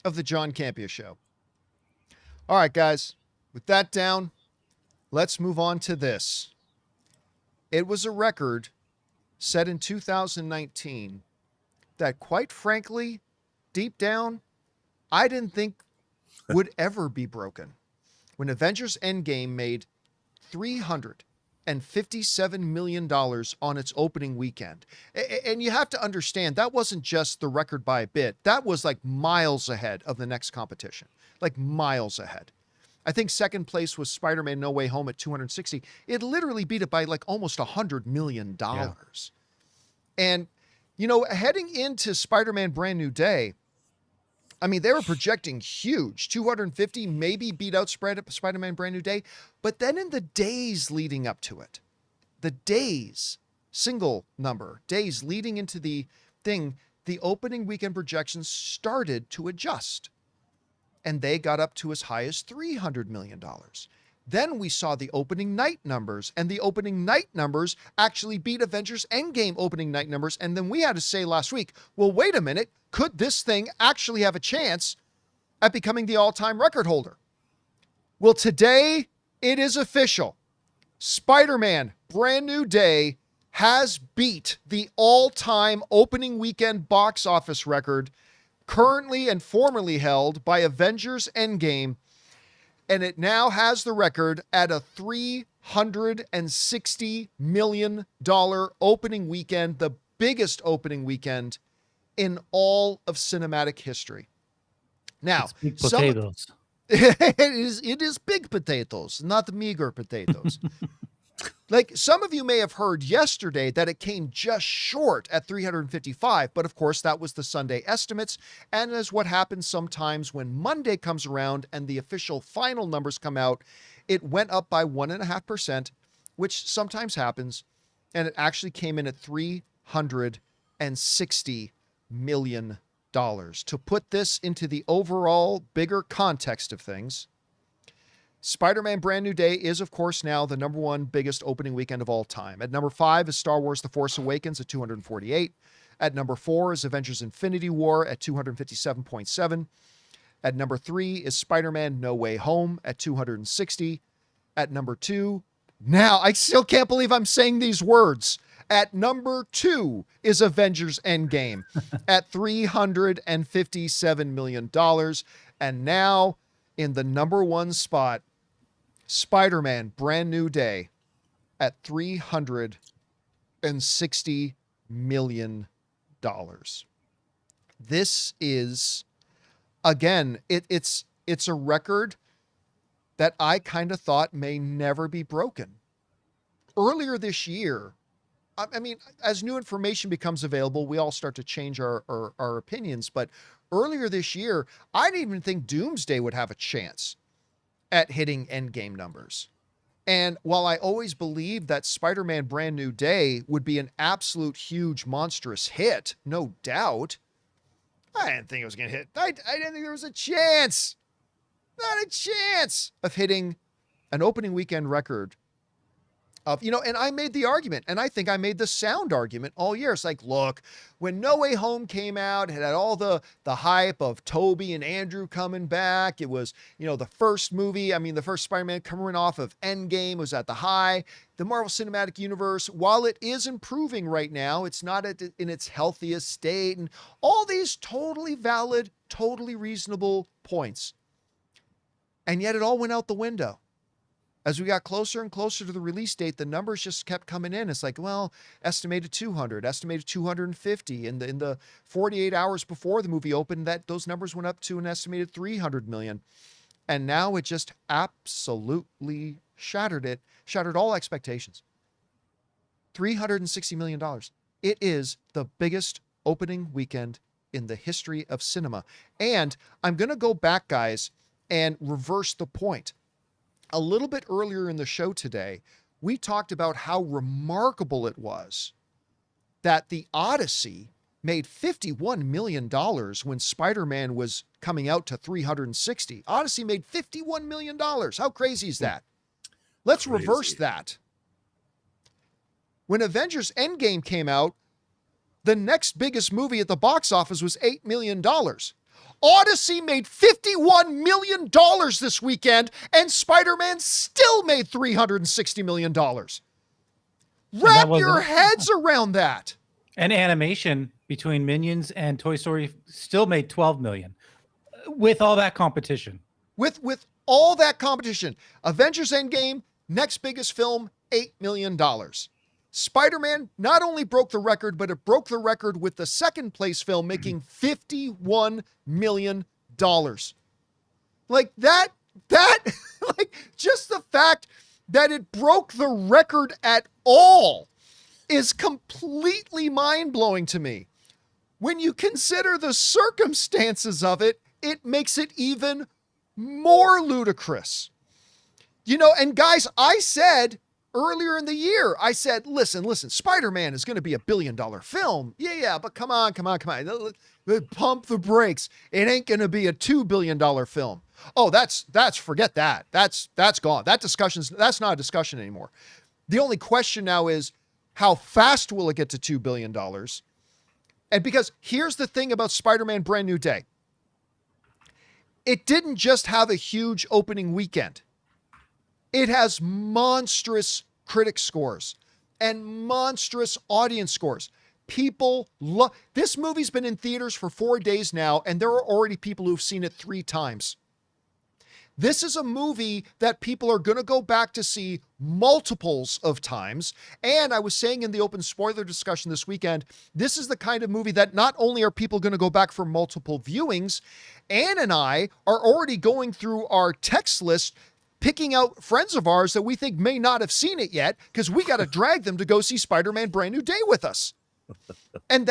of the John Campea Show. All right, guys, with that down, let's move on to this. It was a record set in 2019 that, quite frankly, deep down, I didn't think would ever be broken. When Avengers Endgame made $357 million on its opening weekend. And you have to understand, that wasn't just the record by a bit. That was like miles ahead of the next competition. Like miles ahead. I think second place was Spider-Man No Way Home at 260. It literally beat it by like almost $100 million. Yeah. And, you know, heading into Spider-Man Brand New Day, I mean, they were projecting huge, 250, maybe beat out Spider-Man Brand New Day. But then in the days leading up to it, the days, single number, days leading into the thing, the opening weekend projections started to adjust. And they got up to as high as $300 million. Then we saw the opening night numbers, and the opening night numbers actually beat Avengers Endgame opening night numbers. And then we had to say last week, well, wait a minute, could this thing actually have a chance at becoming the all-time record holder? Well, today it is official. Spider-Man Brand New Day has beat the all-time opening weekend box office record currently and formerly held by Avengers Endgame, and it now has the record at a $360 million opening weekend, the biggest opening weekend in all of cinematic history. Now, It's big potatoes. it is big potatoes, not meager potatoes. Like some of you may have heard yesterday that it came just short at 355, but of course that was the Sunday estimates. And as what happens sometimes when Monday comes around and the official final numbers come out, it went up by 1.5%, which sometimes happens. And it actually came in at $360 million. To put this into the overall bigger context of things, Spider-Man Brand New Day is, of course, now the number one biggest opening weekend of all time. At number 5 is Star Wars The Force Awakens at 248. At number 4 is Avengers Infinity War at 257.7. At number 3 is Spider-Man No Way Home at 260. At number 2, now I still can't believe I'm saying these words. At number 2 is Avengers Endgame at $357 million. And now in the number 1 spot, Spider-Man Brand New Day at $360 million. This is, again, it's a record that I kind of thought may never be broken. Earlier this year, I mean, as new information becomes available, we all start to change our opinions. But earlier this year, I didn't even think Doomsday would have a chance at hitting Endgame numbers. And while I always believed that Spider-Man Brand New Day would be an absolute huge monstrous hit, no doubt, I didn't think it was going to hit. I didn't think there was a chance, not a chance of hitting an opening weekend record of, and I made the argument, and I think I made the sound argument all year. It's like, look, when No Way Home came out, it had all the hype of Toby and Andrew coming back. It was, the first movie, the first Spider-Man coming off of Endgame was at the high. The Marvel Cinematic Universe, while it is improving right now, it's not in its healthiest state, and all these totally valid, totally reasonable points. And yet it all went out the window. As we got closer and closer to the release date, the numbers just kept coming in. It's like, well, estimated 200, estimated 250. In the 48 hours before the movie opened, those numbers went up to an estimated 300 million. And now it just absolutely shattered all expectations. $360 million. It is the biggest opening weekend in the history of cinema. And I'm going to go back, guys, and reverse the point. A little bit earlier in the show today, we talked about how remarkable it was that the Odyssey made $51 million when Spider-Man was coming out to 360. Odyssey made $51 million. How crazy is that? Let's reverse that. When Avengers Endgame came out, the next biggest movie at the box office was $8 million. Odyssey made $51 million this weekend, and Spider-Man still made $360 million. Wrap your heads around that. And animation between Minions and Toy Story still made $12 million with all that competition. With all that competition, Avengers Endgame, next biggest film, $8 million. Spider-Man not only broke the record, but it broke the record with the second place film making $51 million. Like that, like just the fact that it broke the record at all is completely mind-blowing to me. When you consider the circumstances of it, it makes it even more ludicrous. And guys, I said earlier in the year, I said, listen, Spider-Man is going to be $1 billion film. Yeah, but come on. Pump the brakes. It ain't going to be a $2 billion film. Oh, forget that. That's gone. That's not a discussion anymore. The only question now is, how fast will it get to $2 billion? And because here's the thing about Spider-Man Brand New Day. It didn't just have a huge opening weekend. It has monstrous critic scores and monstrous audience scores. People love this movie's been in theaters for 4 days now, and there are already people who've seen it 3 times. This is a movie that people are going to go back to see multiples of times. And I was saying in the open spoiler discussion this weekend, this is the kind of movie that not only are people going to go back for multiple viewings, Ann and I are already going through our text list, picking out friends of ours that we think may not have seen it yet, because we got to drag them to go see Spider-Man Brand New Day with us. And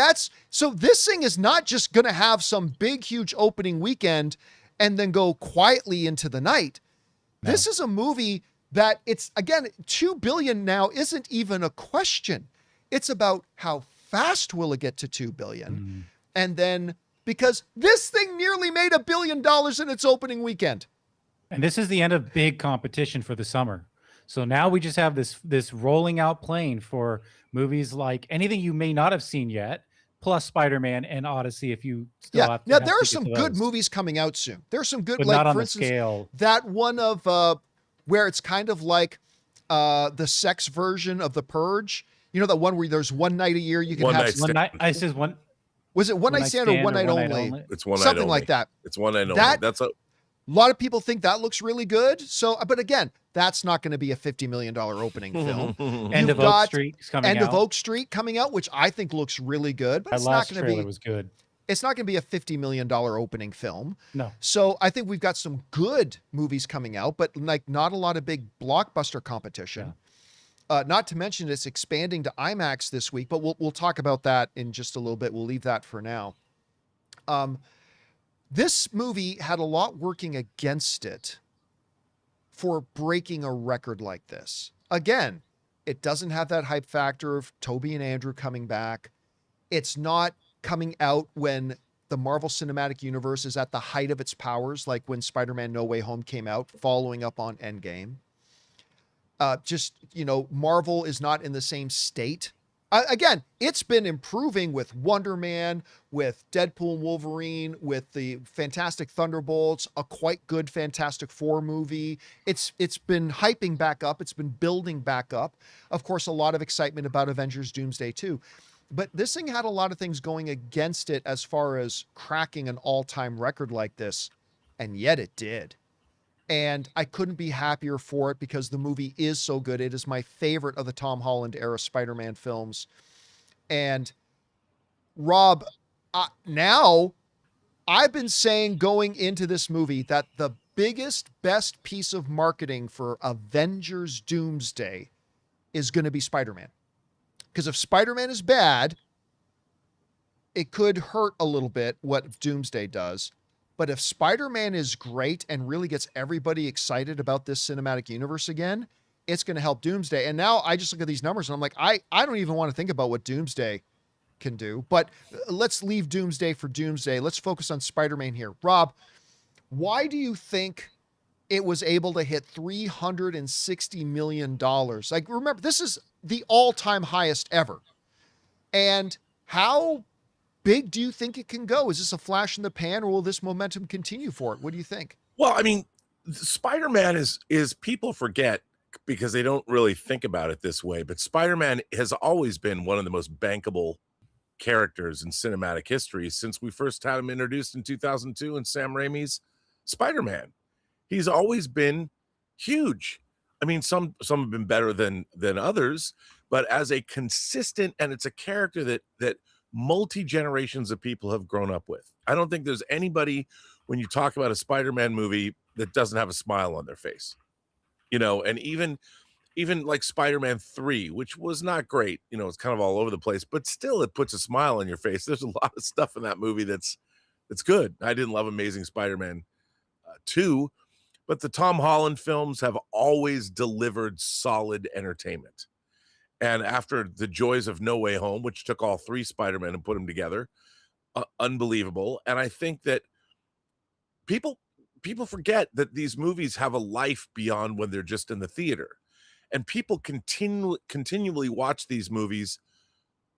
so this thing is not just going to have some big, huge opening weekend and then go quietly into the night. No. This is a movie that it's, again, $2 billion now isn't even a question. It's about how fast will it get to $2 billion? And then, because this thing nearly made $1 billion in its opening weekend. And this is the end of big competition for the summer. So now we just have this rolling out plane for movies like anything you may not have seen yet, plus Spider-Man and Odyssey. If you still have to, now there are some good movies coming out soon. There's some good, but like not on for the instance, scale. That one of where it's kind of like the sex version of The Purge. You know, that one where there's one night a year you can have one night. I says one. Was it one night stand or one night only? It's one night something only. Like that. It's one night only. That's a lot of people think that looks really good. So, but again, that's not going to be a $50 million opening film. End of Oak Street is coming out. End of Oak Street coming out, which I think looks really good. But that it's last not going to be. Trailer was good. It's not going to be a $50 million opening film. No. So I think we've got some good movies coming out, but like not a lot of big blockbuster competition. Yeah. Not to mention it's expanding to IMAX this week, but we'll talk about that in just a little bit. We'll leave that for now. This movie had a lot working against it for breaking a record like this. Again, it doesn't have that hype factor of Toby and Andrew coming back. It's not coming out when the Marvel Cinematic Universe is at the height of its powers, like when Spider-Man No Way Home came out, following up on Endgame. Marvel is not in the same state. Again, it's been improving with Wonder Man, with Deadpool and Wolverine, with the Fantastic Thunderbolts, a quite good Fantastic Four movie. It's been hyping back up. It's been building back up. Of course, a lot of excitement about Avengers Doomsday too. But this thing had a lot of things going against it as far as cracking an all-time record like this, and yet it did. And I couldn't be happier for it because the movie is so good. It is my favorite of the Tom Holland era Spider-Man films. And Rob, now I've been saying going into this movie that the biggest, best piece of marketing for Avengers Doomsday is going to be Spider-Man. Because if Spider-Man is bad, it could hurt a little bit what Doomsday does. But if Spider-Man is great and really gets everybody excited about this cinematic universe again, it's going to help Doomsday. And now I just look at these numbers and I'm like, I don't even want to think about what Doomsday can do. But let's leave Doomsday for Doomsday. Let's focus on Spider-Man here. Rob, why do you think it was able to hit $360 million? Like, remember, this is the all-time highest ever. And how big do you think it can go? Is this a flash in the pan, or will this momentum continue for it? What do you think? Well, I mean, Spider-Man is people forget because they don't really think about it this way, but Spider-Man has always been one of the most bankable characters in cinematic history since we first had him introduced in 2002 in Sam Raimi's Spider-Man. He's always been huge. I mean, some have been better than others, but as a consistent, and it's a character that multi-generations of people have grown up with. I don't think there's anybody when you talk about a Spider-Man movie that doesn't have a smile on their face. And even like Spider-Man 3, which was not great, it's kind of all over the place, but still it puts a smile on your face. There's a lot of stuff in that movie that's good. I didn't love Amazing Spider-Man 2, but the Tom Holland films have always delivered solid entertainment. And after the joys of No Way Home, which took all 3 Spider-Men and put them together, unbelievable. And I think that people forget that these movies have a life beyond when they're just in the theater. And people continually watch these movies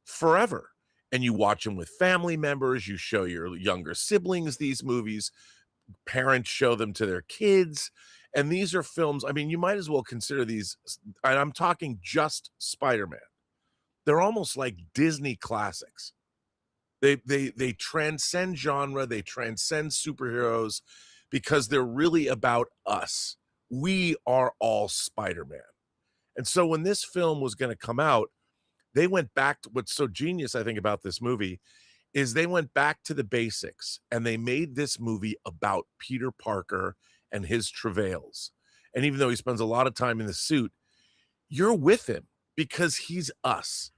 forever. And you watch them with family members. You show your younger siblings these movies. Parents show them to their kids. And these are films, I mean, you might as well consider these, and I'm talking just Spider-Man. they're almost like Disney classics. They transcend genre, they transcend superheroes because they're really about us. We are all Spider-Man. And so when this film was going to come out, they went back to what's so genius, I think, about this movie is they went back to the basics and they made this movie about Peter Parker and his travails. And even though he spends a lot of time in the suit, you're with him because he's us.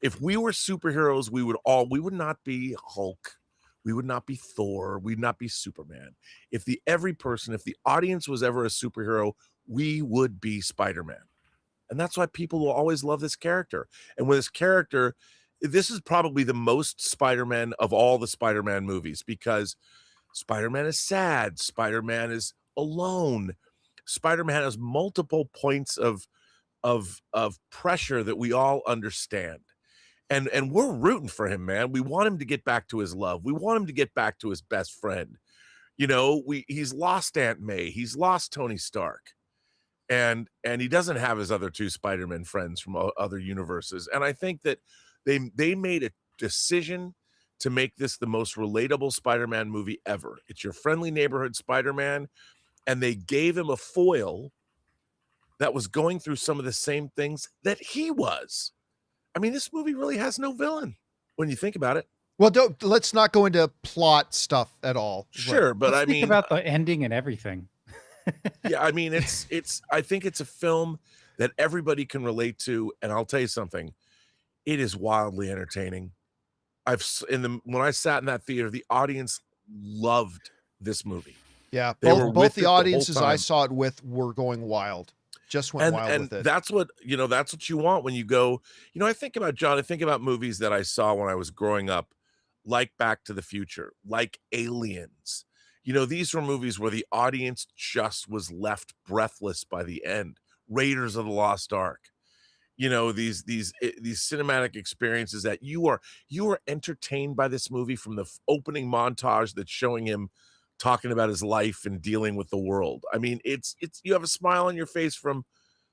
If we were superheroes, we would not be Hulk. We would not be Thor. We'd not be Superman. If the audience was ever a superhero, we would be Spider-Man. And that's why people will always love this character. And with this character, this is probably the most Spider-Man of all the Spider-Man movies because Spider-Man is sad. Spider-Man is alone. Spider-Man has multiple points of pressure that we all understand. And we're rooting for him, man. We want him to get back to his love. We want him to get back to his best friend. You know, he's lost Aunt May. He's lost Tony Stark. And he doesn't have his other two Spider-Man friends from other universes. And I think that they made a decision to make this the most relatable Spider-Man movie ever. It's your friendly neighborhood Spider-Man. And they gave him a foil that was going through some of the same things that he was. I mean, this movie really has no villain when you think about it. Well, let's not go into plot stuff at all. Sure, but Let's I think mean, about the ending and everything. yeah, I mean, I think it's a film that everybody can relate to, and I'll tell you something, it is wildly entertaining. When I sat in that theater, the audience loved this movie. Yeah, They were both with the it the whole audiences I time. saw it with were going wild. Just went wild And with it. that's what you want when you go. I think about movies that I saw when I was growing up, like Back to the Future, like Aliens. These were movies where the audience just was left breathless by the end. Raiders of the Lost Ark. These cinematic experiences that you are entertained by this movie from the opening montage that's showing him talking about his life and dealing with the world. I mean, it's you have a smile on your face from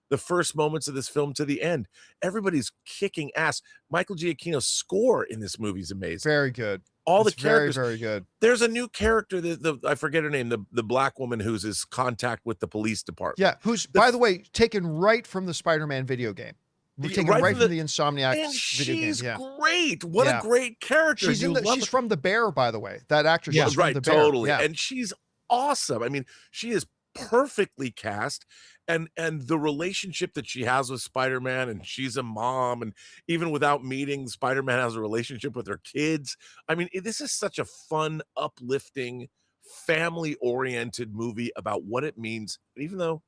the first moments of this film to the end. Everybody's kicking ass. Michael Giacchino's score in this movie is amazing. Very good. All It's the characters, very, very good. There's a new character I forget her name, the black woman who's his contact with the police department. Yeah, who's by the way taken right from the Spider-Man video game. We're taken right from the Insomniac and video game. she's Yeah. great. What a great character. She's from The Bear, by the way. That actress is from right, The Bear. totally. Yeah. And she's awesome. I mean, she is perfectly cast. And the relationship that she has with Spider-Man, and she's a mom, and even without meeting, Spider-Man has a relationship with her kids. I mean, this is such a fun, uplifting, family-oriented movie about what it means. Even though,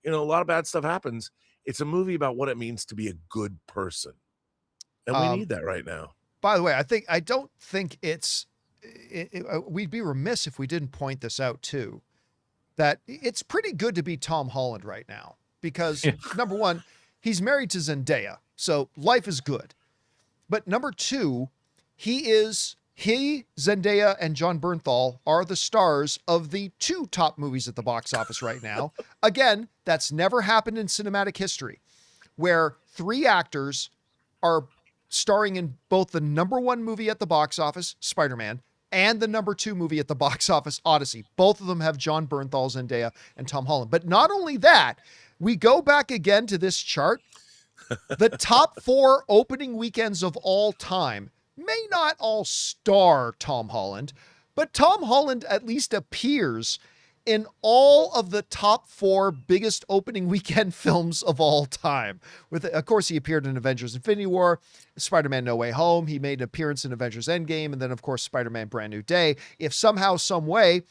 a lot of bad stuff happens, it's a movie about what it means to be a good person. And we need that right now. By the way, I don't think we'd be remiss if we didn't point this out too, that it's pretty good to be Tom Holland right now because number one, he's married to Zendaya, so life is good. But number two, Zendaya and John Bernthal are the stars of the two top movies at the box office right now. Again, that's never happened in cinematic history, where three actors are starring in both the number one movie at the box office, Spider-Man, and the number two movie at the box office, Odyssey. Both of them have John Bernthal, Zendaya, and Tom Holland. But not only that, we go back again to this chart. The top 4 opening weekends of all time may not all star Tom Holland, but Tom Holland at least appears in all of the top 4 biggest opening weekend films of all time. Of course, he appeared in Avengers Infinity War, Spider-Man No Way Home. He made an appearance in Avengers Endgame, and then, of course, Spider-Man Brand New Day. If somehow, some way,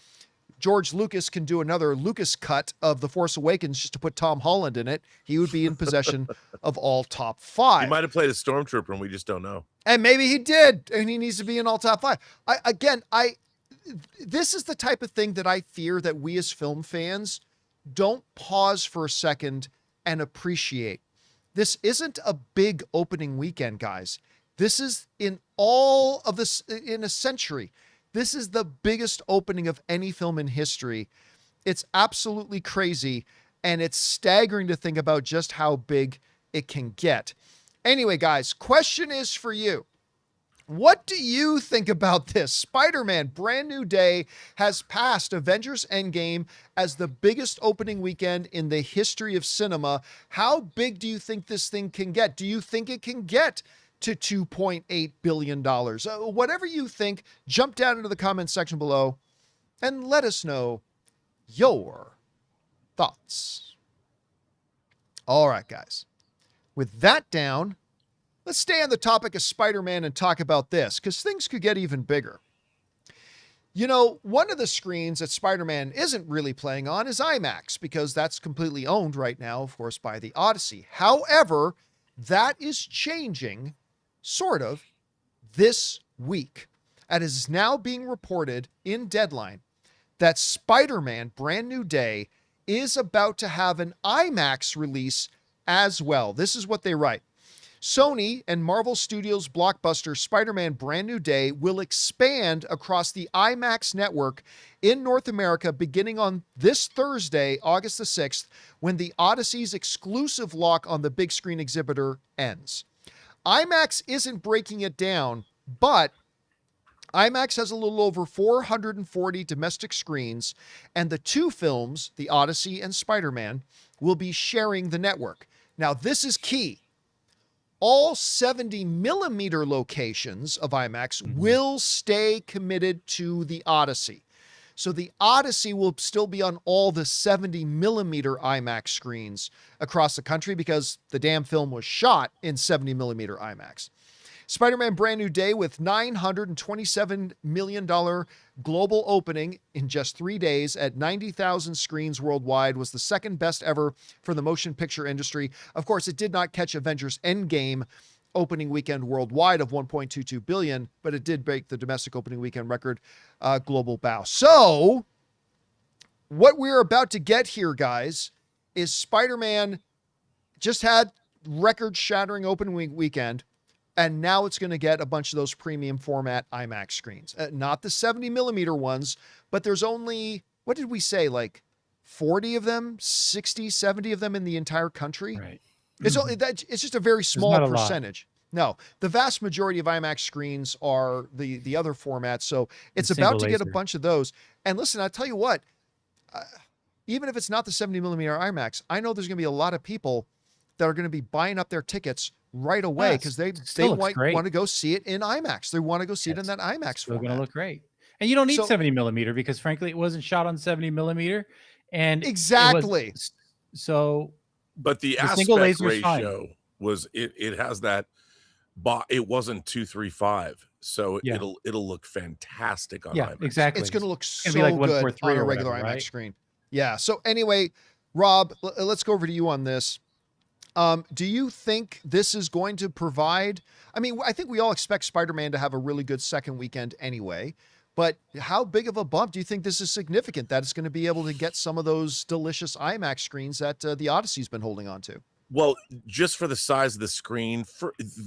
George Lucas can do another Lucas cut of The Force Awakens just to put Tom Holland in it, he would be in possession of all top 5. He might have played a stormtrooper, and we just don't know. And maybe he did, and he needs to be in all top 5. This is the type of thing that I fear that we as film fans don't pause for a second and appreciate. This isn't a big opening weekend, guys. This is in a century. This is the biggest opening of any film in history. It's absolutely crazy, and it's staggering to think about just how big it can get. Anyway, guys, question is for you. What do you think about this? Spider-Man Brand New Day has passed Avengers Endgame as the biggest opening weekend in the history of cinema. How big do you think this thing can get? Do you think it can get to $2.8 billion? Whatever you think, jump down into the comment section below and let us know your thoughts. All right, guys. With that down, let's stay on the topic of Spider-Man and talk about this, because things could get even bigger. You know, one of the screens that Spider-Man isn't really playing on is IMAX, because that's completely owned right now, of course, by the Odyssey. However, that is changing, sort of, this week. And it is now being reported in Deadline that Spider-Man Brand New Day is about to have an IMAX release as well. This is what they write. Sony and Marvel Studios' blockbuster Spider-Man Brand New Day will expand across the IMAX network in North America beginning on this Thursday, August the 6th, when the Odyssey's exclusive lock on the big screen exhibitor ends. IMAX isn't breaking it down, but IMAX has a little over 440 domestic screens, and the two films, the Odyssey and Spider-Man, will be sharing the network. Now, this is key. All 70 millimeter locations of IMAX will stay committed to the Odyssey. So the Odyssey will still be on all the 70 millimeter IMAX screens across the country because the damn film was shot in 70 millimeter IMAX. Spider-Man Brand New Day, with $927 million global opening in just 3 days at 90,000 screens worldwide, was the second best ever for the motion picture industry. Of course, it did not catch Avengers Endgame opening weekend worldwide of $1.22 billion, but it did break the domestic opening weekend record global bow. So what we're about to get here, guys, is Spider-Man just had record-shattering opening weekend. And now it's going to get a bunch of those premium format IMAX screens. Not the 70 millimeter ones, but there's only, what did we say, like 40 of them, 60, 70 of them in the entire country? Right. It's just a very small not a percentage. No, the vast majority of IMAX screens are the other formats. So it's Single about to get a laser. bunch of those. And listen, I'll tell you what, even if it's not the 70 millimeter IMAX, I know there's going to be a lot of people that are going to be buying up their tickets right away because they want to go see it in IMAX. They want to go see it in that IMAX Still format. going to look great. And you don't need So- 70 millimeter because frankly, it wasn't shot on 70 millimeter. And Exactly. But the single aspect laser's fine. ratio was it has that, it wasn't 2:3:5, so Yeah. it'll look fantastic on Yeah, IMAX. exactly. It's going to look so be like good 1:43 on a or regular whatever, IMAX right? screen. Yeah. So anyway, Rob, let's go over to you on this. Do you think this is going to provide, I mean, I think we all expect Spider-Man to have a really good second weekend anyway, but how big of a bump do you think this is significant that it's going to be able to get some of those delicious IMAX screens that the Odyssey's been holding on to? Well, just for the size of the screen,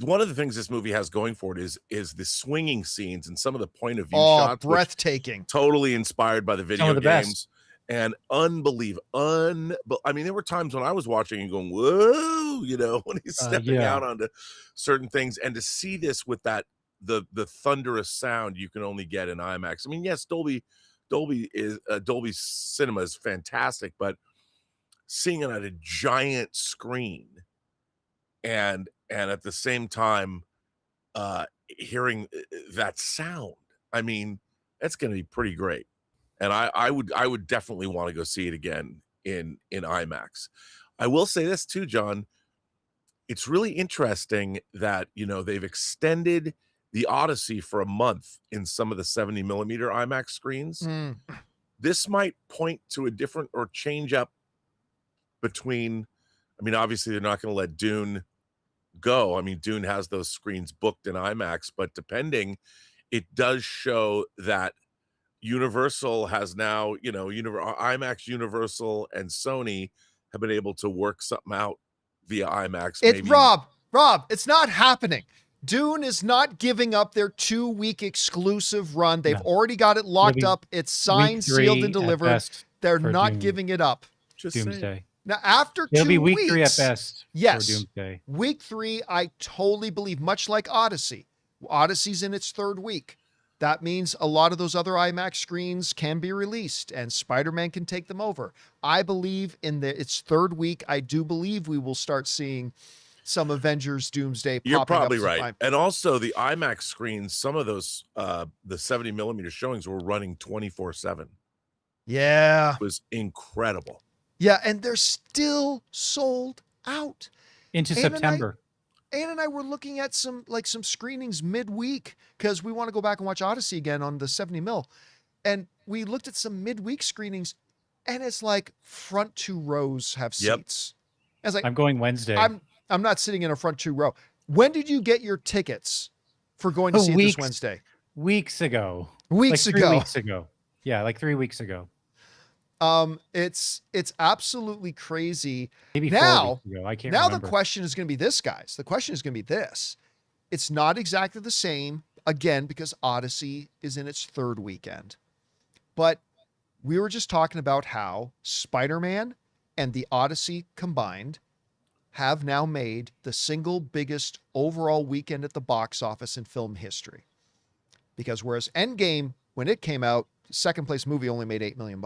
one of the things this movie has going for it is the swinging scenes and some of the point of view shots, which breathtaking. totally inspired by the video Some of the games. best. And unbelievable. I mean, there were times when I was watching and going, whoa, when he's stepping out onto certain things. And to see this with that, the thunderous sound you can only get in IMAX. I mean, yes, Dolby Cinema is fantastic, but seeing it at a giant screen and at the same time hearing that sound, I mean, that's going to be pretty great. And I would definitely want to go see it again in IMAX. I will say this too, John. It's really interesting that they've extended the Odyssey for a month in some of the 70 millimeter IMAX screens. This might point to a different or change up between. I mean, obviously they're not going to let Dune go. I mean, Dune has those screens booked in IMAX, but depending, it does show that Universal has now, IMAX, Universal, and Sony have been able to work something out via IMAX. Rob, it's not happening. Dune is not giving up their 2-week exclusive run. They've already got it locked up. It's signed, sealed, and delivered. They're not giving it up. Just Doomsday. saying. Now, after It'll 2 be weeks, week 3 at best. yes, For Doomsday. week 3, I totally believe, much like Odyssey. Odyssey's in its 3rd week. That means a lot of those other IMAX screens can be released and Spider-Man can take them over. I believe in its 3rd week. I do believe we will start seeing some Avengers Doomsday popping You're up. probably right. And also the IMAX screens, some of those, the 70 millimeter showings were running 24/7. Yeah. It was incredible. Yeah. And they're still sold out. Into September. Ann and I were looking at some screenings midweek because we want to go back and watch Odyssey again on the 70 mil. And we looked at some midweek screenings and it's like front 2 rows have seats. I was like, I'm going Wednesday. I'm not sitting in a front 2 row. When did you get your tickets for going to see it this Wednesday? Weeks ago. Weeks like 3 weeks ago. Yeah, like 3 weeks ago. It's absolutely crazy. Maybe now, 4 weeks ago. I can't now remember. the question is going to be this, guys. The question is going to be this. It's not exactly the same, again, because Odyssey is in its 3rd weekend. But we were just talking about how Spider-Man and the Odyssey combined have now made the single biggest overall weekend at the box office in film history. Because whereas Endgame, when it came out, second place movie only made $8 million.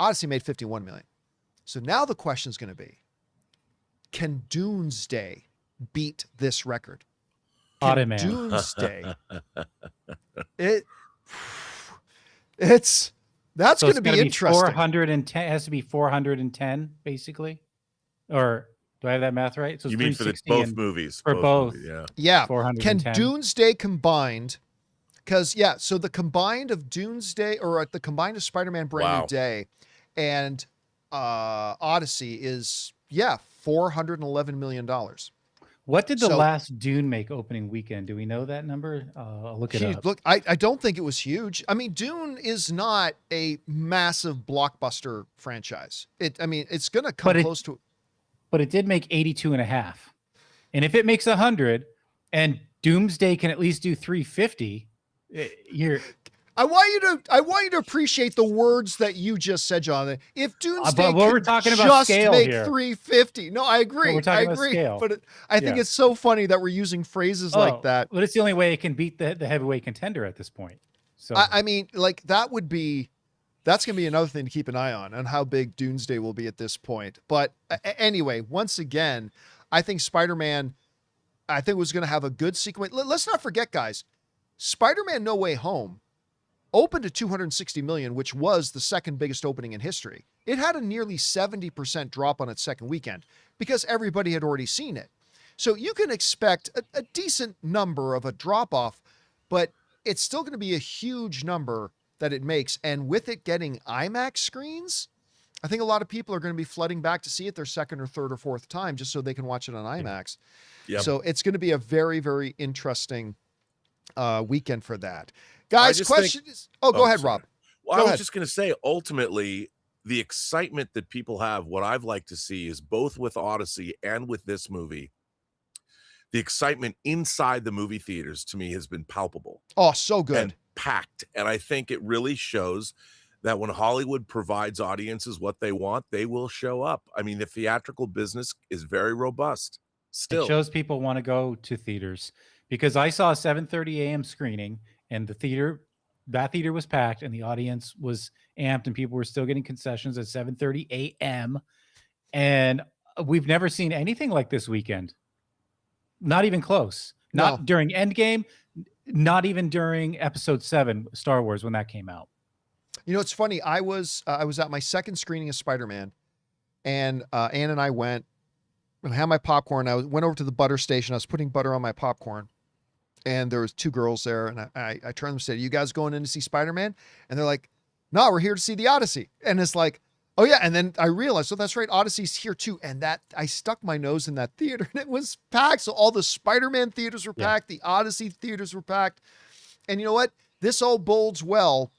Odyssey made $51 million. So now the question is going to be, can Doomsday beat this record? Can Ottoman. Doomsday. That's going to be interesting. 410. It has to be 410, basically. Or do I have that math right? So it's You mean for both movies? For both. Movies, yeah. Yeah. 410. Can Doomsday combined, because so the combined of Doomsday or the combined of Spider-Man Brand New Day and Odyssey is $411 million. What did the last Dune make opening weekend? Do we know that number? I'll look it up. Look, I don't think it was huge. I mean, Dune is not a massive blockbuster franchise. It's going to come close to. But it did make 82.5. And if it makes 100 and Doomsday can at least do 350, I want you to appreciate the words that you just said, Jonathan. If Doomsday we're talking about just scale make here. 350. No, I agree. We're talking about scale. But I think it's so funny that we're using phrases like that. But it's the only way it can beat the heavyweight contender at this point. So I mean, like that's going to be another thing to keep an eye on how big Doomsday will be at this point. But anyway, once again, I think Spider-Man, was going to have a good sequence. Let's not forget, guys, Spider-Man No Way Home opened at $260 million, which was the second biggest opening in history. It had a nearly 70% drop on its second weekend because everybody had already seen it. So you can expect a decent number of a drop off, but it's still going to be a huge number that it makes. And with it getting IMAX screens, I think a lot of people are going to be flooding back to see it their second or third or fourth time just so they can watch it on IMAX. Yep. So it's going to be a very, very interesting weekend for that. Guys, question is... Oh, go ahead, Rob. Well, I was just going to say, ultimately, the excitement that people have, what I've liked to see is both with Odyssey and with this movie, the excitement inside the movie theaters to me has been palpable. Oh, so good. And packed. And I think it really shows that when Hollywood provides audiences what they want, they will show up. I mean, the theatrical business is very robust still. It shows people want to go to theaters because I saw a 7:30 a.m. screening and that theater was packed and the audience was amped and people were still getting concessions at 7:30 a.m. And we've never seen anything like this weekend. Not even close. Not during Endgame, not even during Episode 7, Star Wars, when that came out. You know, it's funny. I was at my second screening of Spider-Man, and Ann and I went and had my popcorn. I went over to the butter station. I was putting butter on my popcorn, and there was 2 girls there, and I turned to them and said, "You guys going in to see Spider-Man?" And they're like, "No, we're here to see the Odyssey." And it's like, oh yeah. And then I realized, that's right, Odyssey's here too. And that I stuck my nose in that theater and it was packed. So all the Spider-Man theaters were packed. The Odyssey theaters were packed. And you know what? This all bodes well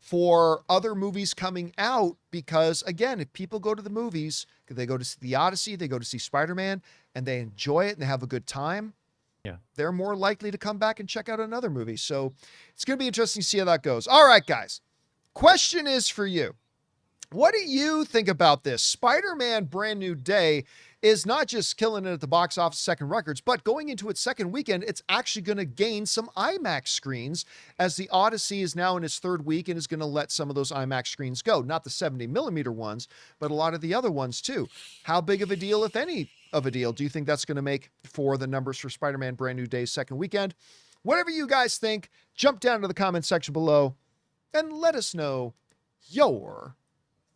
for other movies coming out because, again, if people go to the movies, they go to see the Odyssey, they go to see Spider-Man, and they enjoy it and they have a good time, they're more likely to come back and check out another movie. So it's going to be interesting to see how that goes. All right, guys. Question is for you. What do you think about this? Spider-Man Brand New Day is not just killing it at the box office, second records, but going into its second weekend, it's actually going to gain some IMAX screens, as the Odyssey is now in its third week and is going to let some of those IMAX screens go. Not the 70 millimeter ones, but a lot of the other ones too. How big of a deal, if any of a deal, do you think that's going to make for the numbers for Spider-Man Brand New Day's second weekend? Whatever you guys think, jump down to the comment section below and let us know your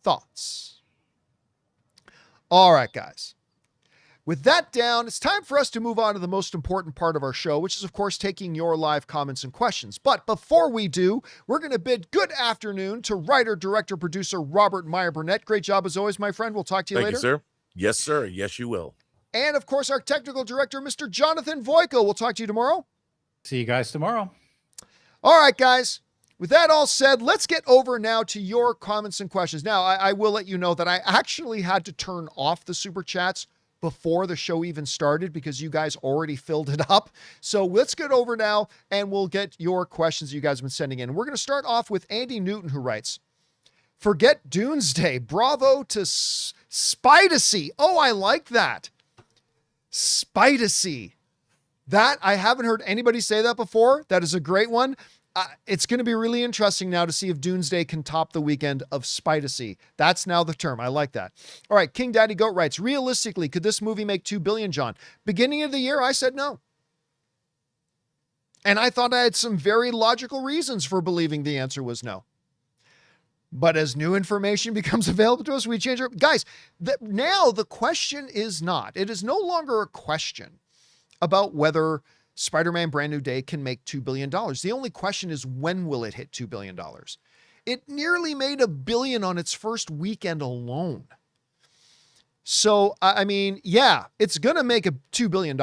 thoughts. All right, guys. With that down, it's time for us to move on to the most important part of our show, which is, of course, taking your live comments and questions. But before we do, we're going to bid good afternoon to writer, director, producer Robert Meyer Burnett. Great job as always, my friend. We'll talk to you later. Thank you, sir. Yes, sir. Yes, you will. And, of course, our technical director, Mr. Jonathan Voico. We'll talk to you tomorrow. See you guys tomorrow. All right, guys. With that all said, let's get over now to your comments and questions. Now, I will let you know that I actually had to turn off the super chats before the show even started because you guys already filled it up. So let's get over now and we'll get your questions you guys have been sending in. We're going to start off with Andy Newton, who writes, "Forget Doomsday. Bravo to Spidacy." Oh, I like that. Spidacy. That, I haven't heard anybody say that before. That is a great one. It's going to be really interesting now to see if Doomsday can top the weekend of Spidacy. That's now the term. I like that. All right. King Daddy Goat writes, "Realistically, could this movie make $2 billion, John?" Beginning of the year, I said no. And I thought I had some very logical reasons for believing the answer was no. But as new information becomes available to us, we change our... Guys, now the question is not. It is no longer a question about whether Spider-Man Brand New Day can make $2 billion. The only question is, when will it hit $2 billion? It nearly made $1 billion on its first weekend alone. So, I mean, yeah, it's going to make $2 billion.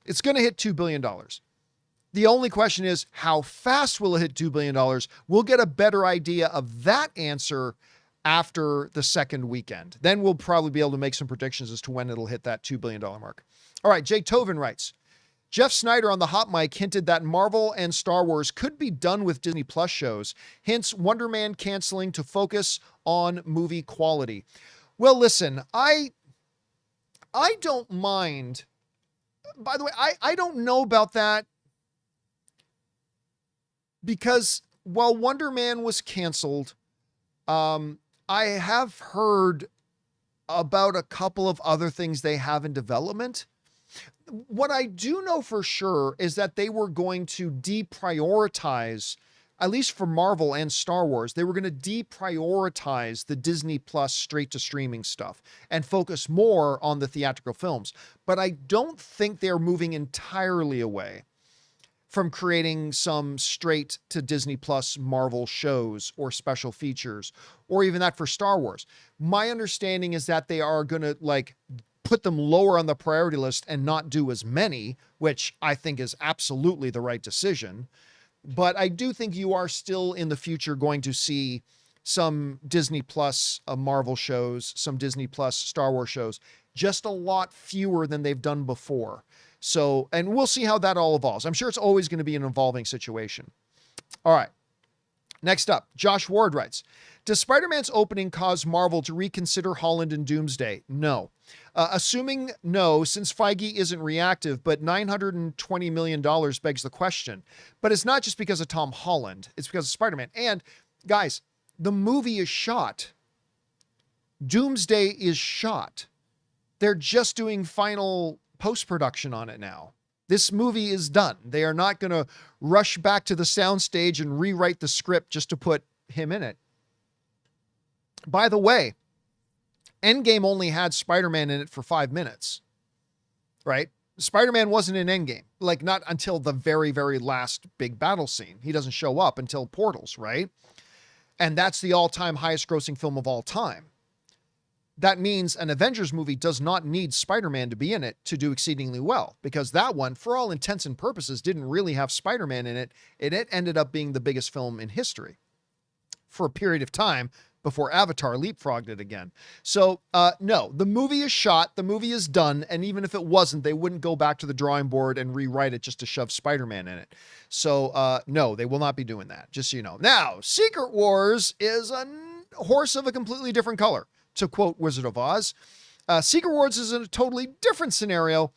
It's going to hit $2 billion. The only question is, how fast will it hit $2 billion? We'll get a better idea of that answer after the second weekend. Then we'll probably be able to make some predictions as to when it'll hit that $2 billion mark. All right, Jake Tovin writes, "Jeff Snyder on the hot mic hinted that Marvel and Star Wars could be done with Disney Plus shows, hence Wonder Man canceling to focus on movie quality." Well, listen, I don't mind. By the way, I don't know about that, because while Wonder Man was canceled, I have heard about a couple of other things they have in development. What I do know for sure is that they were going to deprioritize, at least for Marvel and Star Wars, they were going to deprioritize the Disney Plus straight to streaming stuff and focus more on the theatrical films. But I don't think they're moving entirely away from creating some straight to Disney Plus Marvel shows or special features, or even that for Star Wars. My understanding is that they are going to put them lower on the priority list and not do as many, which I think is absolutely the right decision. But I do think you are still in the future going to see some Disney Plus Marvel shows, some Disney Plus Star Wars shows, just a lot fewer than they've done before. So, and we'll see how that all evolves. I'm sure it's always going to be an evolving situation. All right. Next up, Josh Ward writes, "Does Spider-Man's opening cause Marvel to reconsider Holland and Doomsday?" No. Assuming no, since Feige isn't reactive, but $920 million begs the question. But it's not just because of Tom Holland. It's because of Spider-Man. And guys, the movie is shot. Doomsday is shot. They're just doing final post-production on it now. This movie is done. They are not going to rush back to the soundstage and rewrite the script just to put him in it. By the way, Endgame only had Spider-Man in it for 5 minutes, right? Spider-Man wasn't in Endgame, not until the very, very last big battle scene. He doesn't show up until Portals, right? And that's the all-time highest grossing film of all time. That means an Avengers movie does not need Spider-Man to be in it to do exceedingly well, because that one, for all intents and purposes, didn't really have Spider-Man in it. It ended up being the biggest film in history for a period of time before Avatar leapfrogged it again. So, no, the movie is shot, the movie is done, and even if it wasn't, they wouldn't go back to the drawing board and rewrite it just to shove Spider-Man in it. So, no, they will not be doing that, just so you know. Now, Secret Wars is horse of a completely different color, to quote Wizard of Oz. Secret Wars is in a totally different scenario,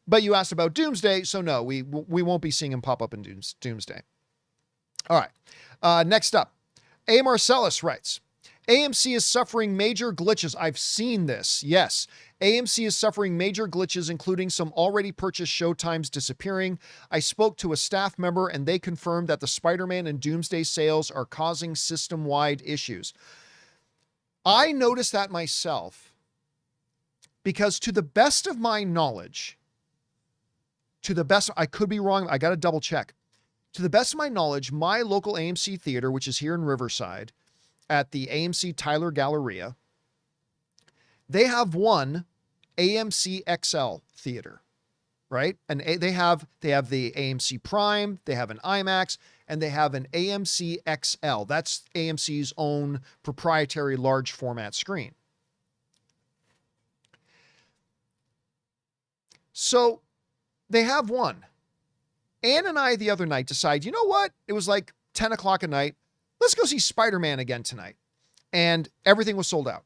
but you asked about Doomsday, so no, we won't be seeing him pop up in Doomsday. All right, next up, A. Marcellus writes, AMC is suffering major glitches. I've seen this, yes. AMC is suffering major glitches, including some already purchased showtimes disappearing. I spoke to a staff member and they confirmed that the Spider-Man and Doomsday sales are causing system-wide issues. I noticed that myself because to the best of my knowledge, I could be wrong, I got to double check. To the best of my knowledge, my local AMC theater, which is here in Riverside at the AMC Tyler Galleria, they have one AMC XL theater, right? And they have the AMC Prime, they have an IMAX, and they have an AMC XL. That's AMC's own proprietary large format screen. So they have one. Ann and I the other night decide, you know what? It was like 10 o'clock at night. Let's go see Spider-Man again tonight. And everything was sold out.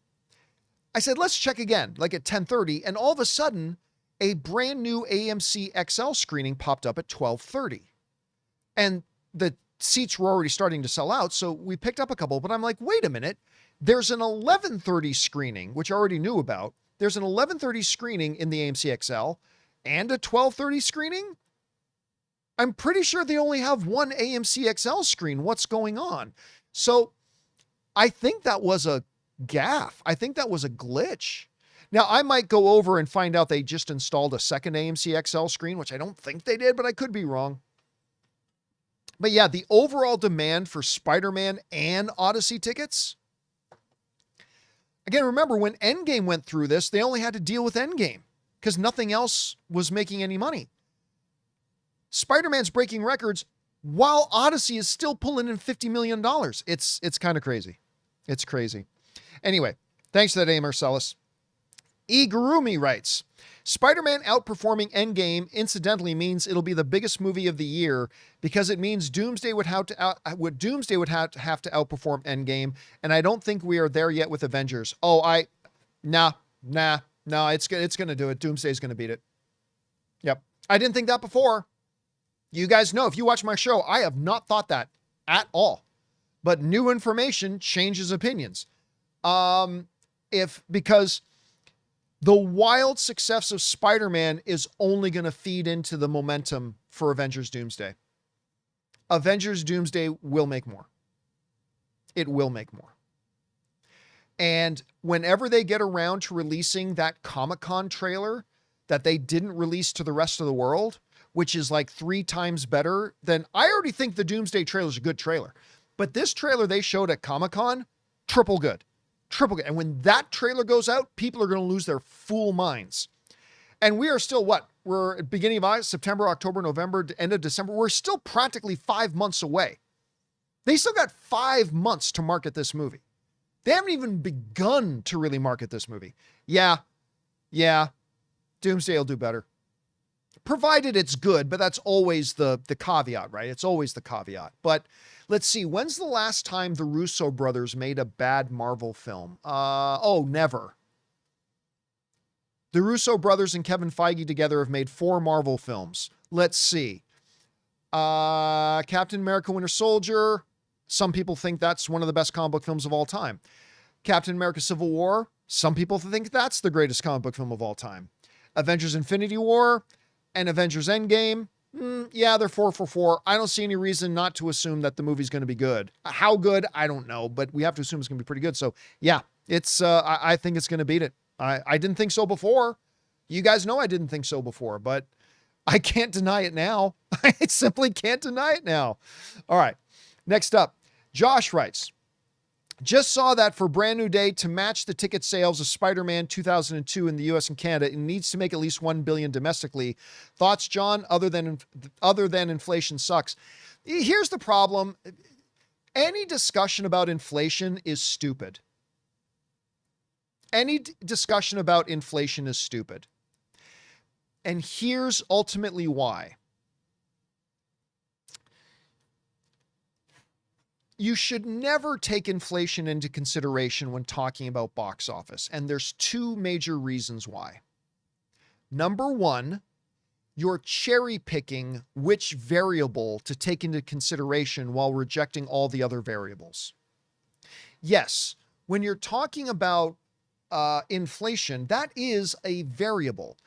I said, let's check again, like at 10:30. And all of a sudden, a brand new AMC XL screening popped up at 12:30. And the seats were already starting to sell out. So we picked up a couple, but I'm like, wait a minute. There's an 11:30 screening, which I already knew about. There's an 11:30 screening in the AMC XL and a 12:30 screening. I'm pretty sure they only have one AMC XL screen. What's going on? So I think that was a gaffe. I think that was a glitch. Now, I might go over and find out they just installed a second AMC XL screen, which I don't think they did, but I could be wrong. But yeah, the overall demand for Spider-Man and Odyssey tickets. Again, remember when Endgame went through this, they only had to deal with Endgame because nothing else was making any money. Spider-Man's breaking records while Odyssey is still pulling in $50 million. It's kind of crazy. It's crazy. Anyway, thanks to that, A. Marcellus. E. Gurumi writes, Spider-Man outperforming Endgame incidentally means it'll be the biggest movie of the year because it means Doomsday would have to have to outperform Endgame, and I don't think we are there yet with Avengers. Oh, nah, it's going to do it. Doomsday's going to beat it. Yep. I didn't think that before. You guys know, if you watch my show, I have not thought that at all. But new information changes opinions. Because the wild success of Spider-Man is only going to feed into the momentum for Avengers Doomsday. Avengers Doomsday will make more. It will make more. And whenever they get around to releasing that Comic-Con trailer that they didn't release to the rest of the world, which is like 3 times better than, I already think the Doomsday trailer is a good trailer. But this trailer they showed at Comic-Con, triple good. Triple good. And when that trailer goes out, people are going to lose their fool minds. And we are still what? We're at beginning of August, September, October, November, end of December. We're still practically 5 months away. They still got 5 months to market this movie. They haven't even begun to really market this movie. Yeah. Doomsday will do better. Provided it's good, but that's always the caveat, right? It's always the caveat. But let's see, when's the last time the Russo brothers made a bad Marvel film? Never. The Russo brothers and Kevin Feige together have made 4 Marvel films. Let's see. Captain America Winter Soldier. Some people think that's one of the best comic book films of all time. Captain America Civil War. Some people think that's the greatest comic book film of all time. Avengers Infinity War and Avengers Endgame. Yeah, they're 4 for 4. I don't see any reason not to assume that the movie's going to be good. How good? I don't know, but we have to assume it's going to be pretty good. So yeah, it's, I think it's going to beat it. I didn't think so before. You guys know I didn't think so before, but I can't deny it now. I simply can't deny it now. All right. Next up, Josh writes, just saw that for Brand New Day to match the ticket sales of Spider-Man 2002 in the US and Canada, it needs to make at least $1 billion domestically. Thoughts, John, other than inflation sucks? Here's the problem. Any discussion about inflation is stupid. Any discussion about inflation is stupid. And here's ultimately why. You should never take inflation into consideration when talking about box office, and there's two major reasons why. Number one, you're cherry picking which variable to take into consideration while rejecting all the other variables. Yes, when you're talking about inflation, that is a variable,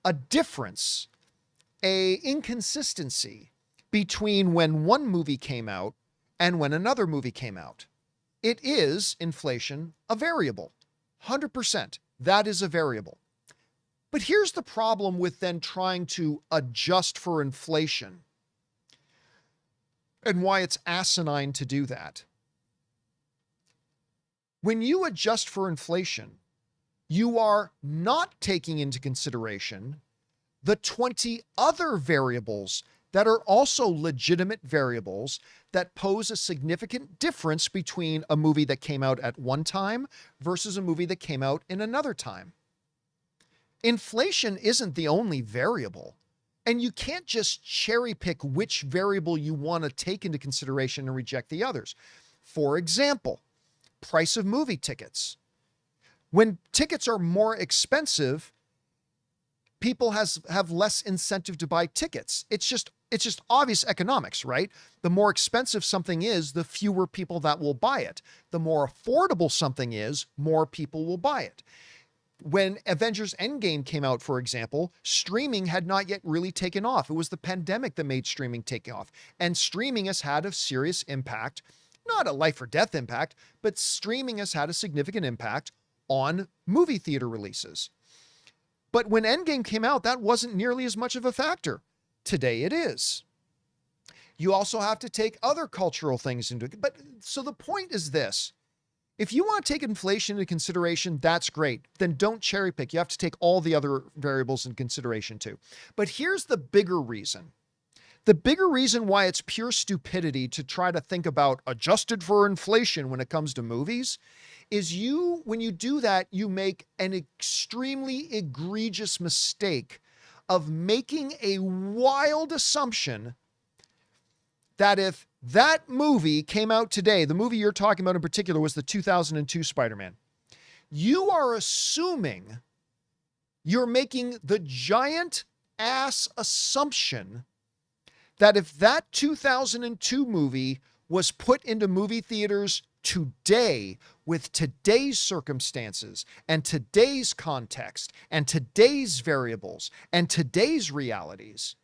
a difference, a inconsistency between when one movie came out and when another movie came out. It is, inflation, a variable. 100%. That is a variable. But here's the problem with then trying to adjust for inflation and why it's asinine to do that. When you adjust for inflation, you are not taking into consideration the 20 other variables that are also legitimate variables that pose a significant difference between a movie that came out at one time versus a movie that came out in another time. Inflation isn't the only variable, and you can't just cherry pick which variable you want to take into consideration and reject the others. For example, price of movie tickets. When tickets are more expensive, people have less incentive to buy tickets. It's just obvious economics, right? The more expensive something is, the fewer people that will buy it. The more affordable something is, more people will buy it. When Avengers Endgame came out, for example, streaming had not yet really taken off. It was the pandemic that made streaming take off. And streaming has had a serious impact, not a life or death impact, but streaming has had a significant impact on movie theater releases. But when Endgame came out, that wasn't nearly as much of a factor. Today it is. You also have to take other cultural things into it. But so the point is this. If you want to take inflation into consideration, that's great. Then don't cherry pick. You have to take all the other variables in consideration too. But here's the bigger reason. The bigger reason why it's pure stupidity to try to think about adjusted for inflation when it comes to movies is when you do that, you make an extremely egregious mistake of making a wild assumption that if that movie came out today, the movie you're talking about in particular was the 2002 Spider-Man, you are assuming, you're making the giant ass assumption that if that 2002 movie was put into movie theaters today with today's circumstances and today's context and today's variables and today's realities,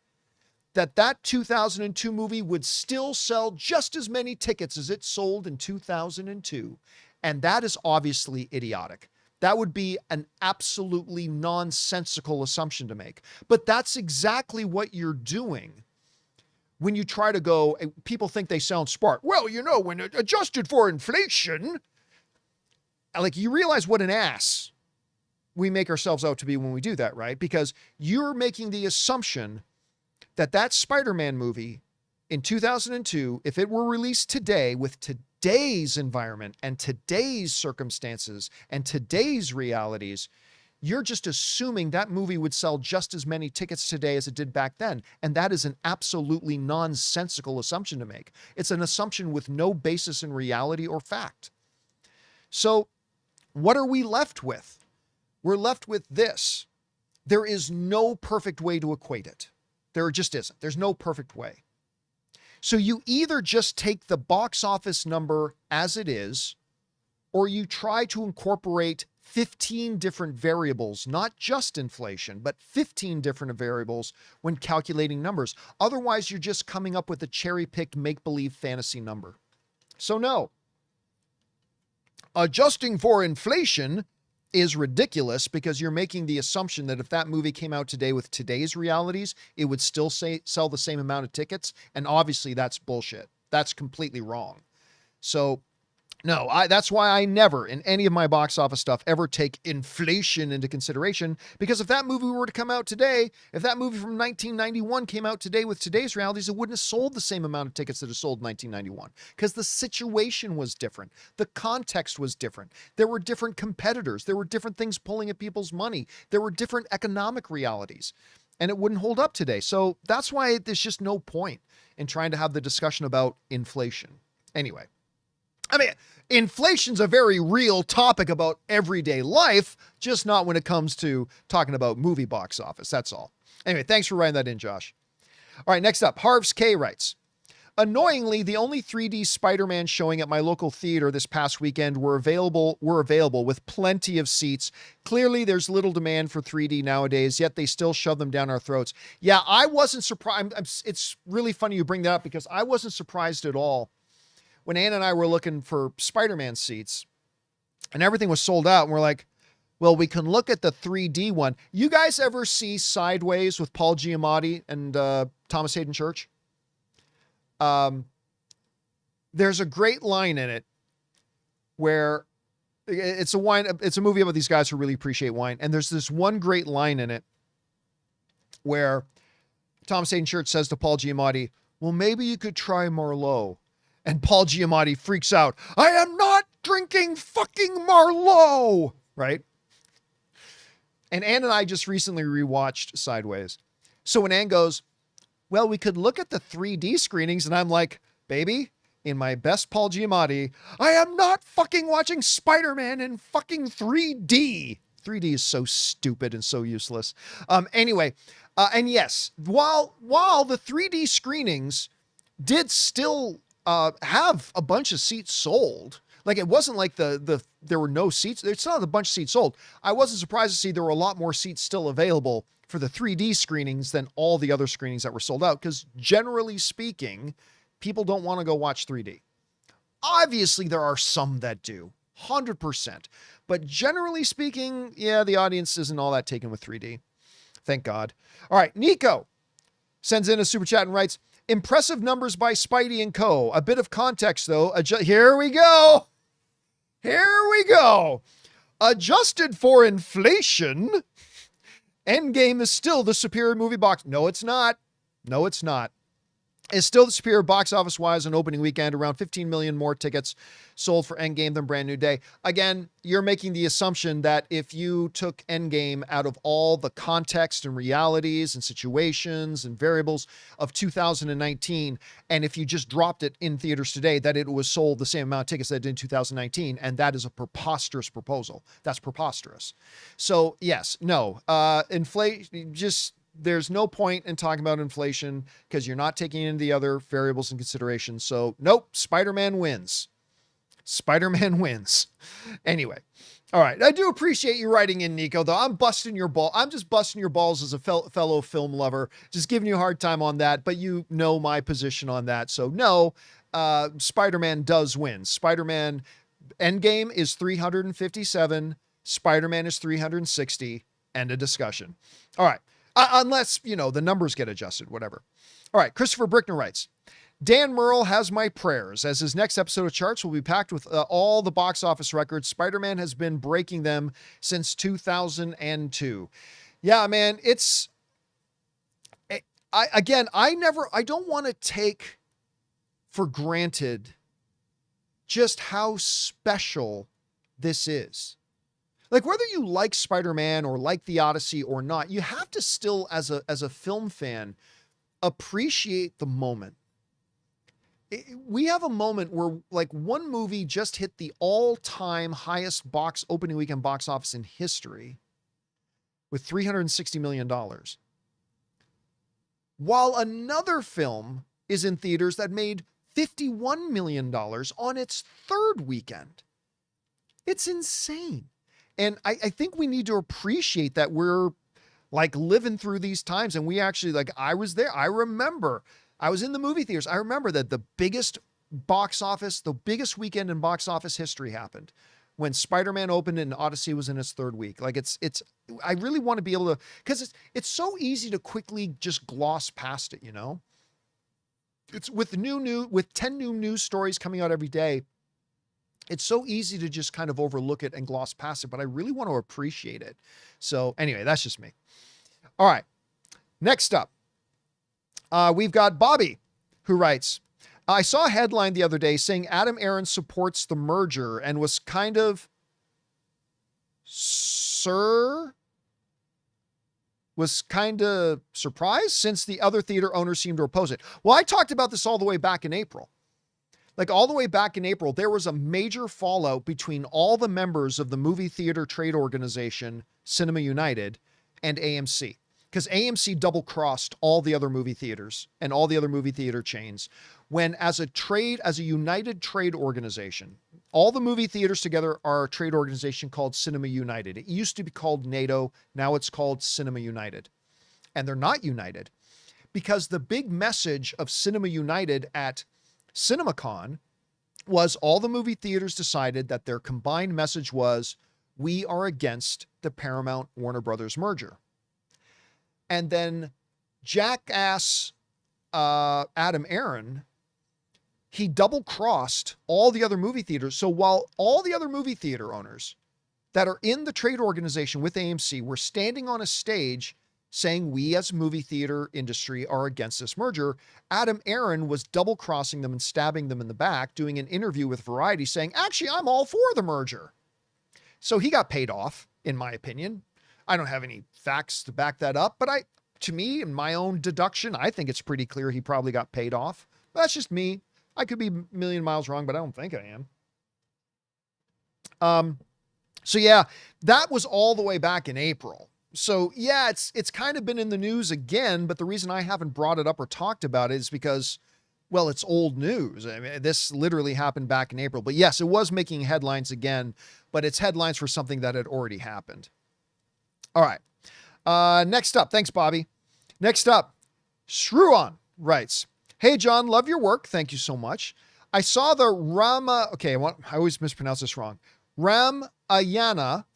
that 2002 movie would still sell just as many tickets as it sold in 2002. And that is obviously idiotic. That would be an absolutely nonsensical assumption to make. But that's exactly what you're doing when you try to go. People think they sound smart. Well, when adjusted for inflation, like, you realize what an ass we make ourselves out to be when we do that, right? Because you're making the assumption that Spider-Man movie in 2002, if it were released today with today's environment and today's circumstances and today's realities, you're just assuming that movie would sell just as many tickets today as it did back then. And that is an absolutely nonsensical assumption to make. It's an assumption with no basis in reality or fact. So what are we left with? We're left with this. There is no perfect way to equate it. There just isn't. There's no perfect way. So you either just take the box office number as it is, or you try to incorporate 15 different variables, not just inflation, but 15 different variables when calculating numbers. Otherwise, you're just coming up with a cherry-picked make-believe fantasy number. So no. Adjusting for inflation is ridiculous because you're making the assumption that if that movie came out today with today's realities, it would still sell the same amount of tickets. And obviously that's bullshit. That's completely wrong. So no, that's why I never in any of my box office stuff ever take inflation into consideration, because if that movie were to come out today, if that movie from 1991 came out today with today's realities, it wouldn't have sold the same amount of tickets that it sold in 1991 because the situation was different. The context was different. There were different competitors. There were different things pulling at people's money. There were different economic realities, and it wouldn't hold up today. So that's why there's just no point in trying to have the discussion about inflation. Anyway. I mean, inflation's a very real topic about everyday life, just not when it comes to talking about movie box office. That's all. Anyway, thanks for writing that in, Josh. All right, next up, Harv's K writes, annoyingly, the only 3D Spider-Man showing at my local theater this past weekend were available with plenty of seats. Clearly, there's little demand for 3D nowadays, yet they still shove them down our throats. Yeah, I wasn't surprised. It's really funny you bring that up because I wasn't surprised at all when Ann and I were looking for Spider-Man seats and everything was sold out. And we're like, well, we can look at the 3D one. You guys ever see Sideways with Paul Giamatti and Thomas Hayden Church? There's a great line in it where it's a movie about these guys who really appreciate wine. And there's this one great line in it where Thomas Hayden Church says to Paul Giamatti, well, maybe you could try Merlot. And Paul Giamatti freaks out. I am not drinking fucking Merlot. Right? And Ann and I just recently rewatched Sideways. So when Ann goes, well, we could look at the 3D screenings. And I'm like, baby, in my best Paul Giamatti, I am not fucking watching Spider-Man in fucking 3D. 3D is so stupid and so useless. Anyway, and yes, while the 3D screenings did still have a bunch of seats sold, like it wasn't like there were no seats. There's still a bunch of seats sold. I wasn't surprised to see there were a lot more seats still available for the 3D screenings than all the other screenings that were sold out. Because generally speaking, people don't want to go watch 3D. Obviously, there are some that do, 100%. But generally speaking, yeah, the audience isn't all that taken with 3D. Thank God. All right, Nico sends in a super chat and writes, impressive numbers by Spidey and Co. A bit of context, though. Here we go. Here we go. Adjusted for inflation, Endgame is still the superior movie box. No, it's not. No, it's not. It's still the superior box office wise on opening weekend. Around 15 million more tickets sold for Endgame than Brand New Day. Again, you're making the assumption that if you took Endgame out of all the context and realities and situations and variables of 2019, and if you just dropped it in theaters today, that it was sold the same amount of tickets that it did in 2019. And that is a preposterous proposal. That's preposterous. So yes, no, inflation, there's no point in talking about inflation because you're not taking in the other variables in consideration. So nope, Spider-Man wins. Spider-Man wins. Anyway. All right. I do appreciate you writing in, Nico, though. I'm just busting your balls as a fellow film lover, just giving you a hard time on that. But you know my position on that. So no, Spider-Man does win. Spider-Man Endgame is 357. Spider-Man is 360. End of discussion. All right. Unless, the numbers get adjusted, whatever. All right. Christopher Brickner writes, Dan Merle has my prayers as his next episode of Charts will be packed with all the box office records. Spider-Man has been breaking them since 2002. Yeah, man, I don't want to take for granted just how special this is. Like whether you like Spider-Man or like the Odyssey or not, you have to still, as a film fan, appreciate the moment. We have a moment where like one movie just hit the all-time highest opening weekend box office in history with $360 million. While another film is in theaters that made $51 million on its third weekend. It's insane. And I think we need to appreciate that we're like living through these times. And we actually, like, I was there. I remember I was in the movie theaters. I remember that the biggest weekend in box office history happened when Spider-Man opened and Odyssey was in its third week. Like I really want to be able to, because it's so easy to quickly just gloss past it, It's with 10 new news stories coming out every day. It's so easy to just kind of overlook it and gloss past it, but I really want to appreciate it. So anyway, that's just me. All right. Next up, we've got Bobby, who writes, I saw a headline the other day saying Adam Aaron supports the merger and was kind of surprised since the other theater owners seemed to oppose it. Well, I talked about this all the way back in April. Like all the way back in April, there was a major fallout between all the members of the movie theater trade organization, Cinema United, and AMC. Because AMC double-crossed all the other movie theaters and all the other movie theater chains when as a united trade organization, all the movie theaters together are a trade organization called Cinema United. It used to be called NATO. Now it's called Cinema United. And they're not united because the big message of Cinema United at CinemaCon was all the movie theaters decided that their combined message was, we are against the Paramount Warner Brothers merger. And then jackass Adam Aaron, he double-crossed all the other movie theaters. So while all the other movie theater owners that are in the trade organization with AMC were standing on a stage saying we as movie theater industry are against this merger, Adam Aaron was double-crossing them and stabbing them in the back, doing an interview with Variety saying, actually, I'm all for the merger. So he got paid off, in my opinion. I don't have any facts to back that up, but to me, in my own deduction, I think it's pretty clear he probably got paid off. But that's just me. I could be a million miles wrong, but I don't think I am. So yeah, that was all the way back in April. So yeah, it's kind of been in the news again, but the reason I haven't brought it up or talked about it is because, well, it's old news. I mean, this literally happened back in April, but yes, it was making headlines again, but it's headlines for something that had already happened. All right. Next up, thanks, Bobby. Next up, Shruan writes, hey, John, love your work. Thank you so much. I saw the I always mispronounce this wrong. The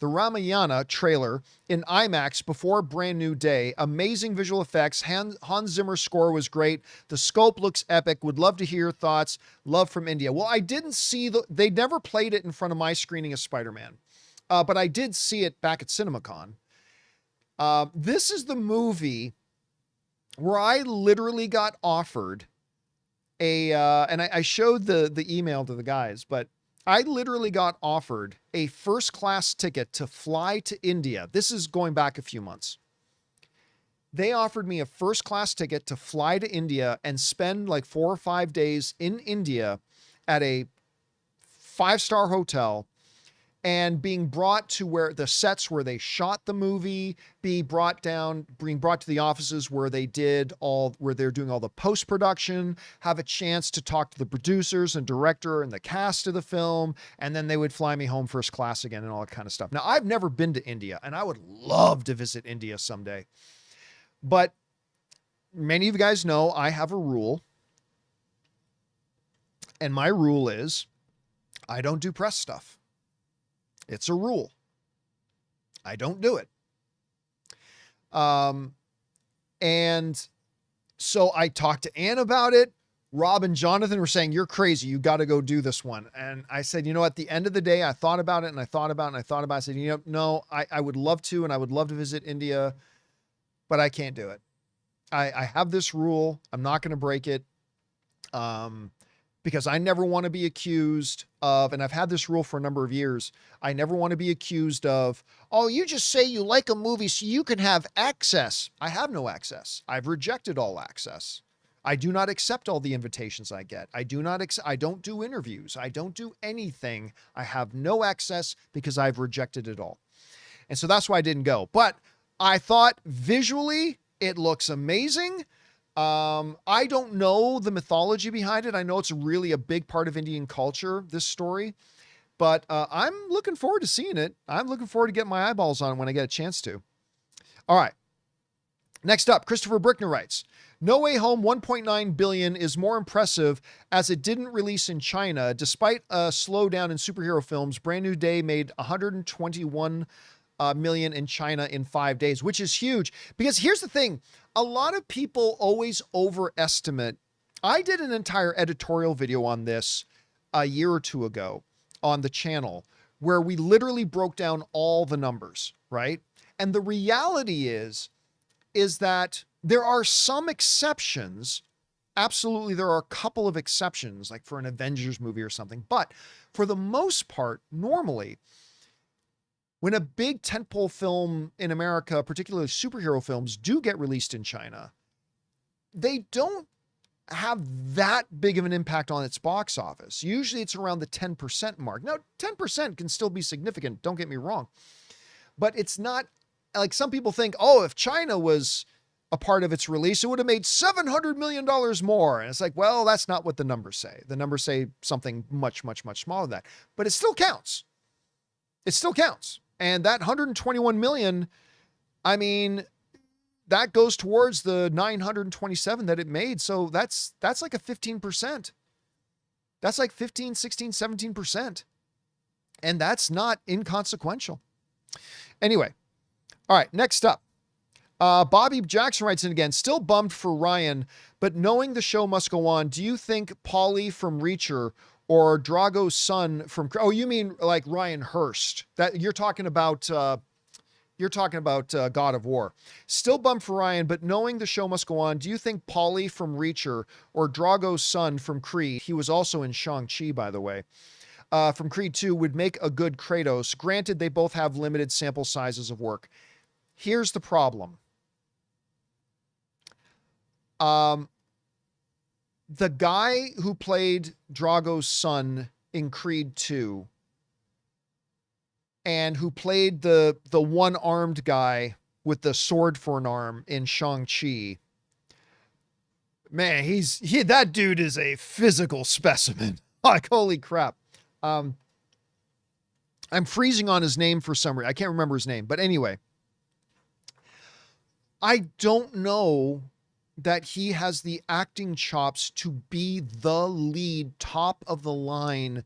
Ramayana trailer in IMAX before Brand New Day. Amazing visual effects. Hans Zimmer's score was great. The scope looks epic. Would love to hear your thoughts. Love from India. Well, I didn't see they never played it in front of my screening of Spider-Man. But I did see it back at CinemaCon. This is the movie where I literally got offered and I showed the email to the guys, but I literally got offered a first-class ticket to fly to India. This is going back a few months. They offered me a first-class ticket to fly to India and spend like 4 or 5 days in India at a 5-star hotel and being brought to where the sets where they shot the movie, being brought to the offices where they're doing all the post-production, have a chance to talk to the producers and director and the cast of the film, and then they would fly me home first class again and all that kind of stuff. Now, I've never been to India, and I would love to visit India someday. But many of you guys know I have a rule, and my rule is I don't do press stuff. It's a rule. I don't do it. And so I talked to Ann about it. Rob and Jonathan were saying, you're crazy. You got to go do this one. And I said, at the end of the day, I thought about it and I thought about it and I thought about it. I said, no, I would love to, and I would love to visit India, but I can't do it. I have this rule. I'm not going to break it. Because I never want to be accused of, and I've had this rule for a number of years, I never want to be accused of, oh, you just say you like a movie so you can have access. I have no access. I've rejected all access. I do not accept all the invitations I get. I don't do interviews. I don't do anything. I have no access because I've rejected it all. And so that's why I didn't go. But I thought visually it looks amazing. I don't know the mythology behind it. I know it's really a big part of Indian culture, this story, but I'm looking forward to seeing it. I'm looking forward to getting my eyeballs on it when I get a chance to. All right. Next up, Christopher Brickner writes, No Way Home 1.9 billion is more impressive as it didn't release in China. Despite a slowdown in superhero films, Brand New Day made 121 million in China in 5 days, which is huge. Because here's the thing. A lot of people always overestimate. I did an entire editorial video on this a year or two ago on the channel where we literally broke down all the numbers, right? And the reality is that there are some exceptions. Absolutely, there are a couple of exceptions, like for an Avengers movie or something. But for the most part, normally, when a big tentpole film in America, particularly superhero films, do get released in China, they don't have that big of an impact on its box office. Usually it's around the 10% mark. Now, 10% can still be significant, don't get me wrong. But it's not like some people think, oh, if China was a part of its release, it would have made $700 million more. And it's like, well, that's not what the numbers say. The numbers say something much, much, much smaller than that. But it still counts. It still counts. And that 121 million, I mean, that goes towards the 927 that it made. So that's like a 15%. That's like 15, 16, 17%. And that's not inconsequential. Anyway. All right, next up. Bobby Jackson writes in again, still bummed for Ryan, but knowing the show must go on, do you think Paulie from Reacher or Drago's son from, oh, you mean like Ryan Hurst, that you're talking about God of War. Still bummed for Ryan, but knowing the show must go on, do you think Paulie from Reacher or Drago's son from Creed, he was also in Shang-Chi, by the way, from Creed 2 would make a good Kratos? Granted, they both have limited sample sizes of work. Here's the problem. The guy who played Drago's son in Creed 2 and who played the one-armed guy with the sword for an arm in Shang-Chi, man, that dude is a physical specimen. Like, holy crap. I'm freezing on his name for some reason. I can't remember his name, but anyway, I don't know that he has the acting chops to be the lead, top of the line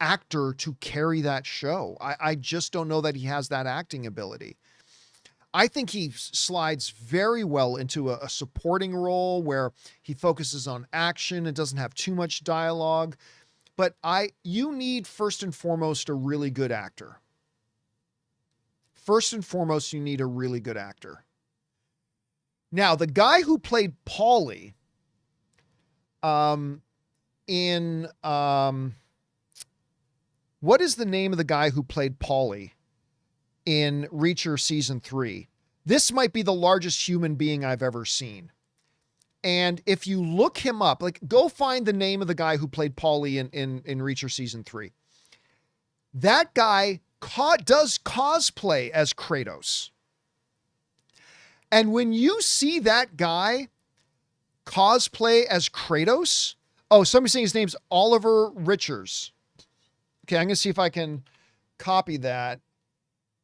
actor to carry that show. I just don't know that he has that acting ability. I think he slides very well into a supporting role where he focuses on action and doesn't have too much dialogue. But you need first and foremost a really good actor. First and foremost, you need a really good actor. Now, the guy who played Paulie in what is the name of the guy who played Paulie in Reacher season 3? This might be the largest human being I've ever seen. And if you look him up, like go find the name of the guy who played Paulie in Reacher season 3. That guy does cosplay as Kratos. And when you see that guy cosplay as Kratos, oh, somebody's saying his name's Oliver Richards. Okay, I'm going to see if I can copy that.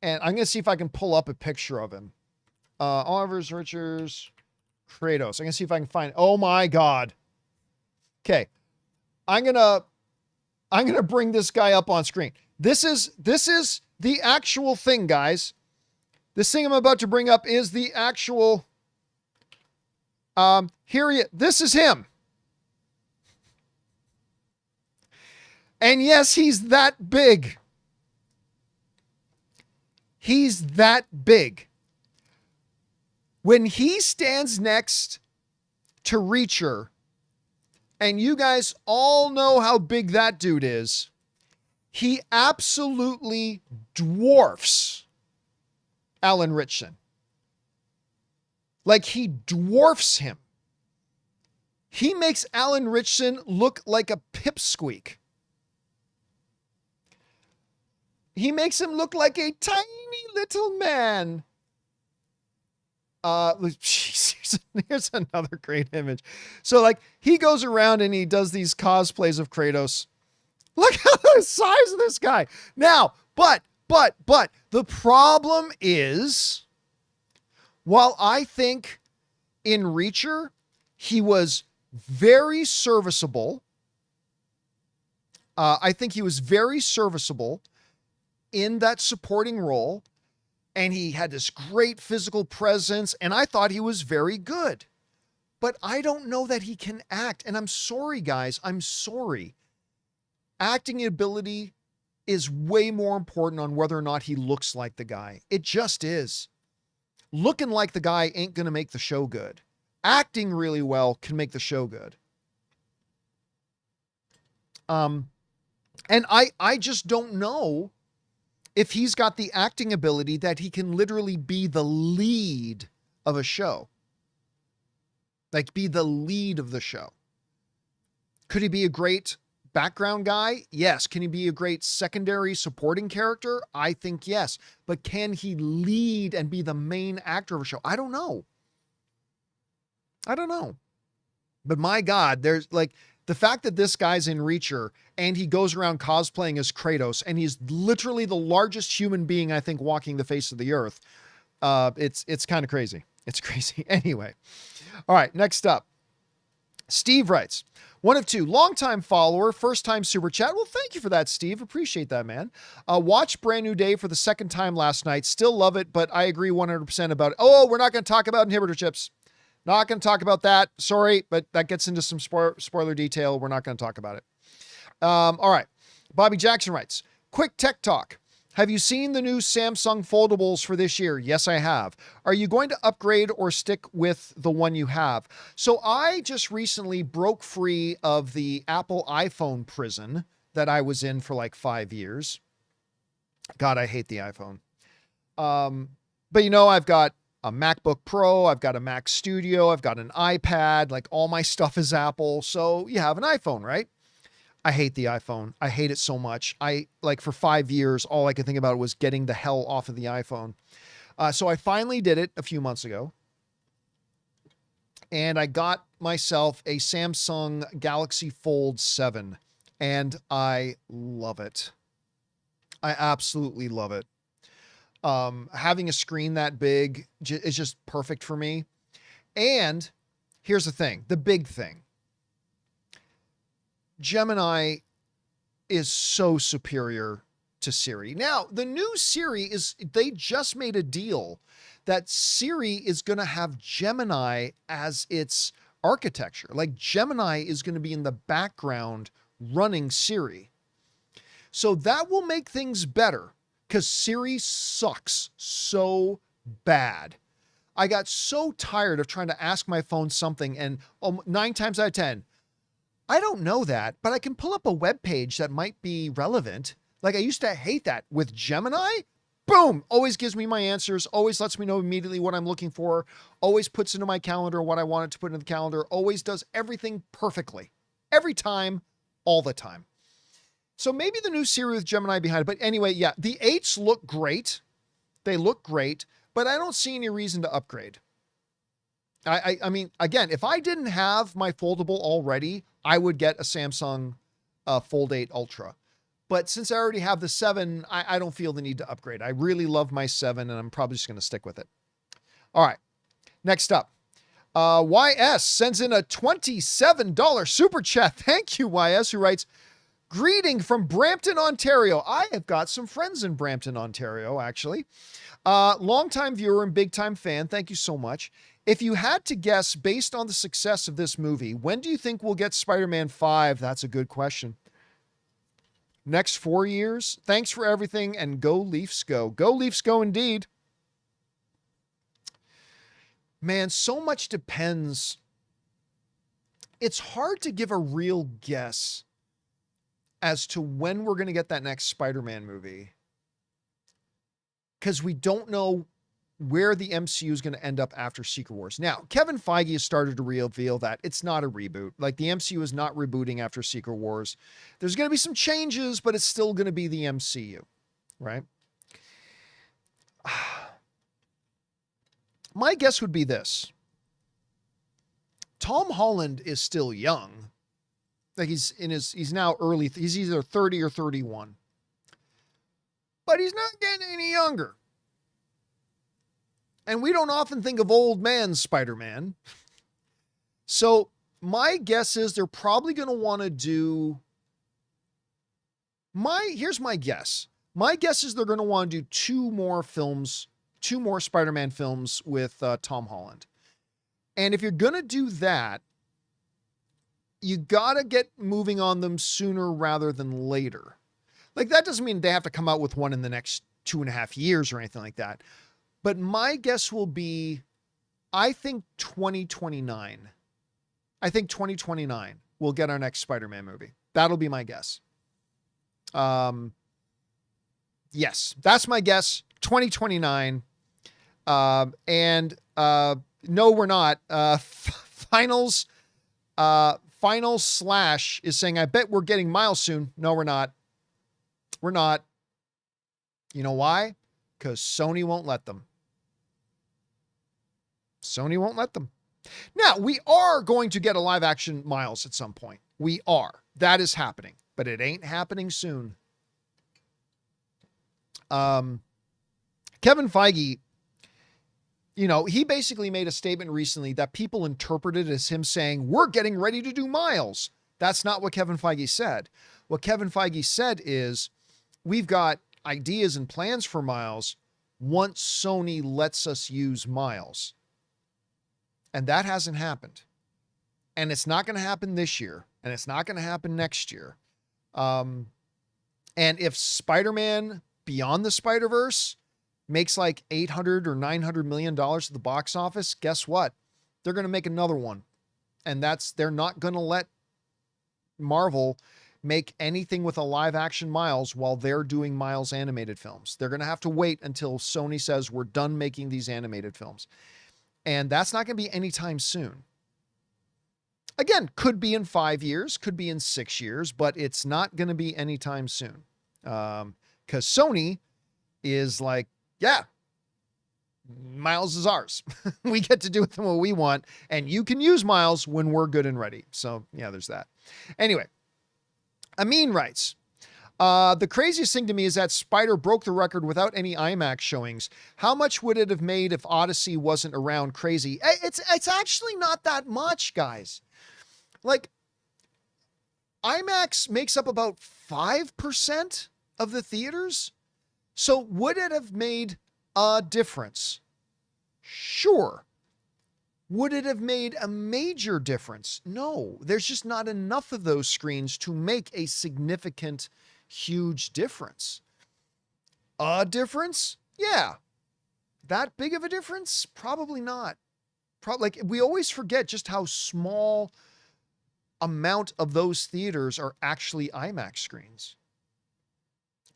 And I'm going to see if I can pull up a picture of him. Oliver Richards, Kratos. I'm going to see if I can find, oh my God. Okay. I'm going to bring this guy up on screen. This is the actual thing, guys. This thing I'm about to bring up is the actual, this is him. And yes, he's that big. He's that big. When he stands next to Reacher, and you guys all know how big that dude is, he absolutely dwarfs Alan Ritchson. Like, he dwarfs him. He makes Alan Ritchson look like a pipsqueak. He makes him look like a tiny little man. Here's another great image. So, like, he goes around and he does these cosplays of Kratos. Look at the size of this guy. Now, but the problem is, while I think in Reacher, he was very serviceable. I think he was very serviceable in that supporting role. And he had this great physical presence. And I thought he was very good. But I don't know that he can act. And I'm sorry, guys. I'm sorry. Acting ability is way more important on whether or not he looks like the guy. It just is. Looking like the guy ain't going to make the show good. Acting really well can make the show good. And I just don't know if he's got the acting ability that he can literally be the lead of a show. Like, be the lead of the show. Could he be a great background guy? Yes. Can he be a great secondary supporting character? I think yes. But can he lead and be the main actor of a show? I don't know. But my God, there's like the fact that this guy's in Reacher and he goes around cosplaying as Kratos and he's literally the largest human being, I think, walking the face of the earth. It's kind of crazy. It's crazy. Anyway. All right. Next up, Steve writes, one of two, longtime follower, first time super chat. Well, thank you for that, Steve. Appreciate that, man. Watched Brand New Day for the second time last night. Still love it, but I agree 100% about it. Oh, we're not going to talk about inhibitor chips. Not going to talk about that. Sorry, but that gets into some spoiler detail. We're not going to talk about it. All right. Bobby Jackson writes, quick tech talk. Have you seen the new Samsung foldables for this year? Yes, I have. Are you going to upgrade or stick with the one you have? So I just recently broke free of the Apple iPhone prison that I was in for like 5 years. God, I hate the iPhone. But you know, I've got a MacBook Pro, I've got a Mac Studio, I've got an iPad, like all my stuff is Apple. So you have an iPhone, right? I hate the iPhone. I hate it so much. For 5 years, all I could think about was getting the hell off of the iPhone. So I finally did it a few months ago. And I got myself a Samsung Galaxy Fold 7. And I love it. I absolutely love it. Having a screen that big is just perfect for me. And here's the thing, the big thing. Gemini is so superior to Siri. Now, the new Siri they just made a deal that Siri is going to have Gemini as its architecture. Like Gemini is going to be in the background running Siri. So that will make things better because Siri sucks so bad. I got so tired of trying to ask my phone something and 9 times out of 10, I don't know that, but I can pull up a web page that might be relevant. Like I used to hate that with Gemini. Boom, always gives me my answers, always lets me know immediately what I'm looking for, always puts into my calendar what I want it to put into the calendar, always does everything perfectly. Every time, all the time. So maybe the new Siri with Gemini behind it. But anyway, yeah, the 8s look great. They look great, but I don't see any reason to upgrade. I mean, again, if I didn't have my foldable already, I would get a Samsung Fold 8 Ultra. But since I already have the 7, I don't feel the need to upgrade. I really love my 7, and I'm probably just going to stick with it. All right. Next up. YS sends in a $27 super chat. Thank you, YS, who writes, greeting from Brampton, Ontario. I have got some friends in Brampton, Ontario, actually. Longtime viewer and big-time fan. Thank you so much. If you had to guess, based on the success of this movie, when do you think we'll get Spider-Man 5? That's a good question. Next 4 years? Thanks for everything, and go Leafs go. Go Leafs go indeed. Man, so much depends. It's hard to give a real guess as to when we're going to get that next Spider-Man movie. Because we don't know where the MCU is going to end up after Secret Wars. Now, Kevin Feige has started to reveal that it's not a reboot. Like the MCU is not rebooting after Secret Wars. There's going to be some changes, but it's still going to be the MCU, right? My guess would be this. Tom Holland is still young. Like he's now early. He's either 30 or 31. But he's not getting any younger. And we don't often think of old man Spider-Man. So my guess is they're probably going to want to do here's my guess. My guess is they're going to want to do 2 more Spider-Man films with Tom Holland. And if you're going to do that, you got to get moving on them sooner rather than later. Like that doesn't mean they have to come out with one in the next 2.5 years or anything like that. But my guess will be, I think 2029. I think 2029 we'll get our next Spider-Man movie. That'll be my guess. Yes, that's my guess. 2029. No, we're not. Final Slash is saying, I bet we're getting Miles soon. No, we're not. We're not. You know why? Because Sony won't let them. Sony won't let them. Now, we are going to get a live action Miles at some point. We are. That is happening, but it ain't happening soon. Kevin Feige, he basically made a statement recently that people interpreted as him saying, we're getting ready to do Miles. That's not what Kevin Feige said. What Kevin Feige said is, we've got ideas and plans for Miles once Sony lets us use Miles. And that hasn't happened. And it's not going to happen this year. And it's not going to happen next year. And if Spider-Man Beyond the Spider-Verse makes like $800 or $900 million at the box office, guess what? They're going to make another one. And they're not going to let Marvel make anything with a live action Miles while they're doing Miles animated films. They're going to have to wait until Sony says we're done making these animated films. And that's not going to be anytime soon. Again, could be in 5 years, could be in 6 years, but it's not going to be anytime soon. Because Sony is like, yeah, Miles is ours. We get to do with him what we want, and you can use Miles when we're good and ready. So yeah, there's that. Anyway, Amin writes, the craziest thing to me is that Spider broke the record without any IMAX showings. How much would it have made if Odyssey wasn't around? Crazy. It's actually not that much, guys. Like, IMAX makes up about 5% of the theaters. So would it have made a difference? Sure. Would it have made a major difference? No, there's just not enough of those screens to make a significant, huge difference. A difference? Yeah. That big of a difference? Probably not. Like, we always forget just how small amount of those theaters are actually IMAX screens.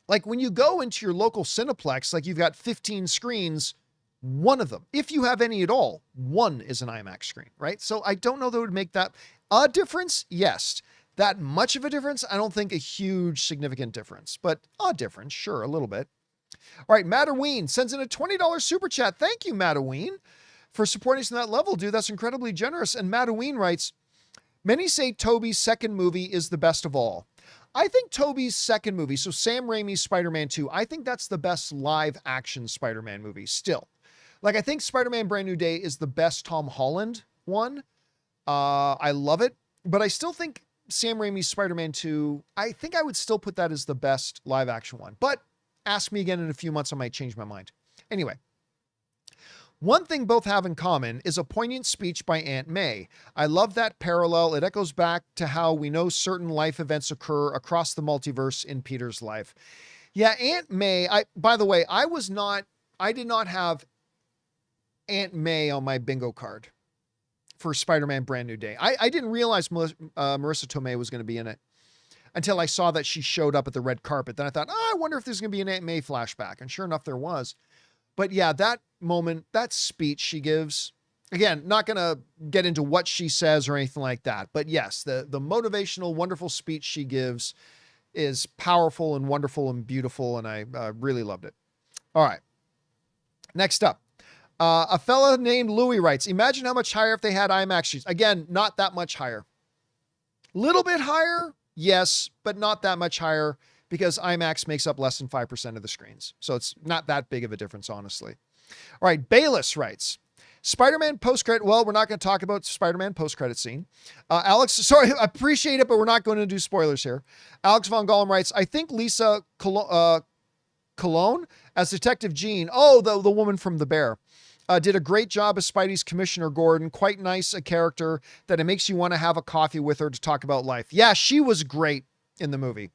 Like, when you go into your local Cineplex, like, you've got 15 screens, one of them, if you have any at all, one is an IMAX screen, right? So I don't know that it would make that a difference. Yes. That much of a difference? I don't think a huge significant difference, but a difference. Sure. A little bit. All right. Mattaween sends in a $20 super chat. Thank you, Mattaween, for supporting us on that level, dude. That's incredibly generous. And Mattaween writes, many say Tobey's second movie is the best of all. I think Tobey's second movie, so Sam Raimi's Spider-Man 2, I think that's the best live action Spider-Man movie still. Like, I think Spider-Man Brand New Day is the best Tom Holland one. I love it, but I still think Sam Raimi's Spider-Man 2, I think I would still put that as the best live action one, but ask me again in a few months, I might change my mind. Anyway, one thing both have in common is a poignant speech by Aunt May. I love that parallel. It echoes back to how we know certain life events occur across the multiverse in Peter's life. Yeah, Aunt May, by the way, I did not have Aunt May on my bingo card for Spider-Man Brand New Day. I didn't realize Marissa Tomei was going to be in it until I saw that she showed up at the red carpet. Then I thought, I wonder if there's going to be an Aunt May flashback. And sure enough, there was. But yeah, that moment, that speech she gives, again, not going to get into what she says or anything like that. But yes, the motivational, wonderful speech she gives is powerful and wonderful and beautiful. And I really loved it. All right. Next up. A fella named Louis writes, imagine how much higher if they had IMAX screens. Again, not that much higher. Little bit higher, yes, but not that much higher because IMAX makes up less than 5% of the screens. So it's not that big of a difference, honestly. All right, Bayless writes, Spider-Man post-credit. Well, we're not going to talk about Spider-Man post-credit scene. Alex, sorry, I appreciate it, but we're not going to do spoilers here. Alex Von Gollum writes, I think Lisa Cologne as Detective Jean, the woman from The Bear, did a great job as Spidey's Commissioner Gordon. Quite nice a character that it makes you want to have a coffee with her to talk about life. Yeah, she was great in the movie.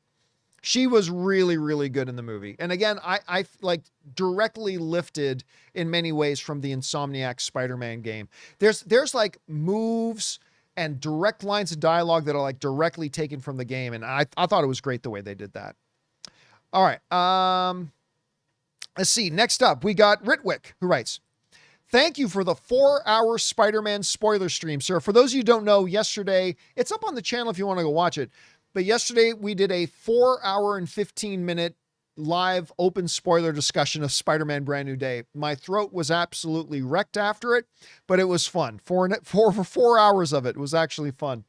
She was really, really good in the movie. And again, I like directly lifted in many ways from the Insomniac Spider-Man game. There's like moves and direct lines of dialogue that are like directly taken from the game. And I thought it was great the way they did that. All right. Let's see. Next up, we got Ritwick, who writes, Thank you for the 4-hour Spider-Man spoiler stream, sir. For those of you who don't know, yesterday, it's up on the channel if you want to go watch it. But yesterday we did a 4-hour and 15-minute live open spoiler discussion of Spider-Man Brand New Day. My throat was absolutely wrecked after it, but it was fun. For 4 hours of it was actually fun.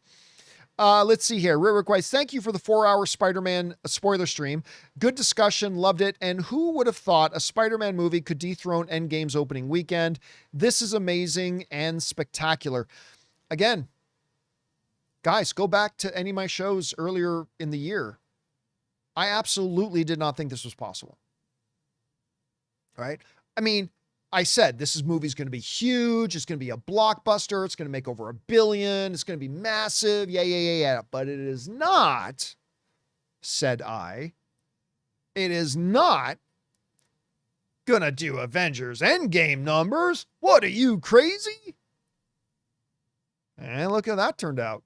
Let's see here. Rick Weiss, thank you for the 4-hour Spider-Man spoiler stream. Good discussion. Loved it. And who would have thought a Spider-Man movie could dethrone Endgame's opening weekend? This is amazing and spectacular. Again, guys, go back to any of my shows earlier in the year. I absolutely did not think this was possible. Right? I mean, I said this movie's going to be huge. It's going to be a blockbuster. It's going to make over $1 billion. It's going to be massive. Yeah. But it is not, said I. It is not going to do Avengers Endgame numbers. What are you, crazy? And look how that turned out.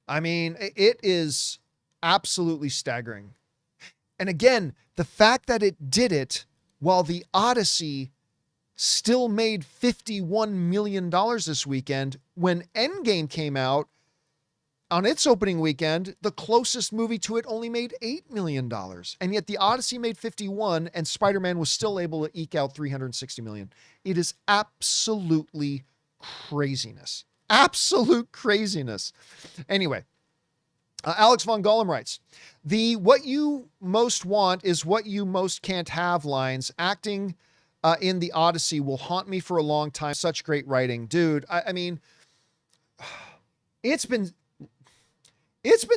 I mean, it is absolutely staggering. And again, the fact that it did it while the Odyssey still made $51 million this weekend, when Endgame came out on its opening weekend, the closest movie to it only made $8 million. And yet the Odyssey made 51 and Spider-Man was still able to eke out $360 million. It is absolutely craziness. Absolute craziness. Anyway, Alex Von Gollum writes, the what you most want is what you most can't have lines acting in the Odyssey will haunt me for a long time. Such great writing. Dude, I mean, it's been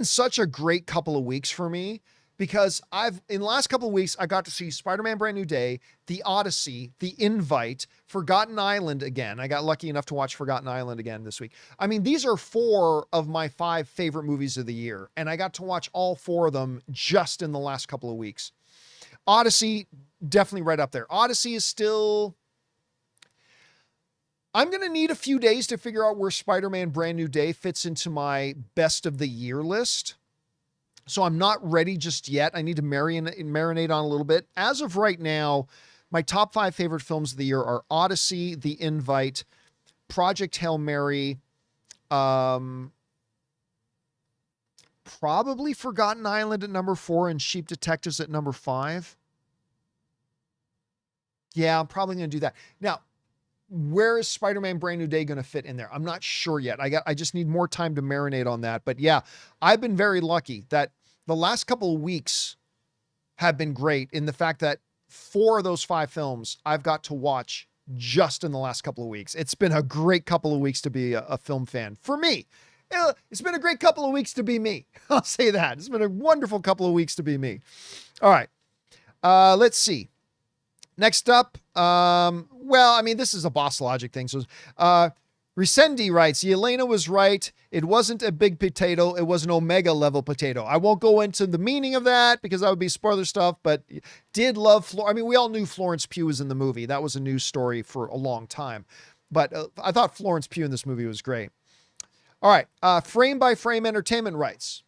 such a great couple of weeks for me because in the last couple of weeks, I got to see Spider-Man Brand New Day, The Odyssey, The Invite, Forgotten Island again. I got lucky enough to watch Forgotten Island again this week. I mean, these are 4 of my 5 favorite movies of the year, and I got to watch all 4 of them just in the last couple of weeks. Odyssey, definitely right up there. Odyssey is still... I'm going to need a few days to figure out where Spider-Man Brand New Day fits into my best of the year list. So I'm not ready just yet. I need to marinate on a little bit. As of right now, my top 5 favorite films of the year are Odyssey, The Invite, Project Hail Mary, probably Forgotten Island at number 4 and Sheep Detectives at number 5. Yeah, I'm probably going to do that. Now, where is Spider-Man Brand New Day going to fit in there? I'm not sure yet. I just need more time to marinate on that. But yeah, I've been very lucky that the last couple of weeks have been great in the fact that 4 of those 5 films I've got to watch just in the last couple of weeks. It's been a great couple of weeks to be a film fan for me. It's been a great couple of weeks to be me. I'll say that. It's been a wonderful couple of weeks to be me. All right. Let's see. Next up, well, I mean, this is a Boss Logic thing. So, Resendi writes, Yelena was right. It wasn't a big potato. It was an Omega level potato. I won't go into the meaning of that because that would be spoiler stuff, but did love I mean, we all knew Florence Pugh was in the movie. That was a news story for a long time, but I thought Florence Pugh in this movie was great. All right. Frame by Frame Entertainment writes,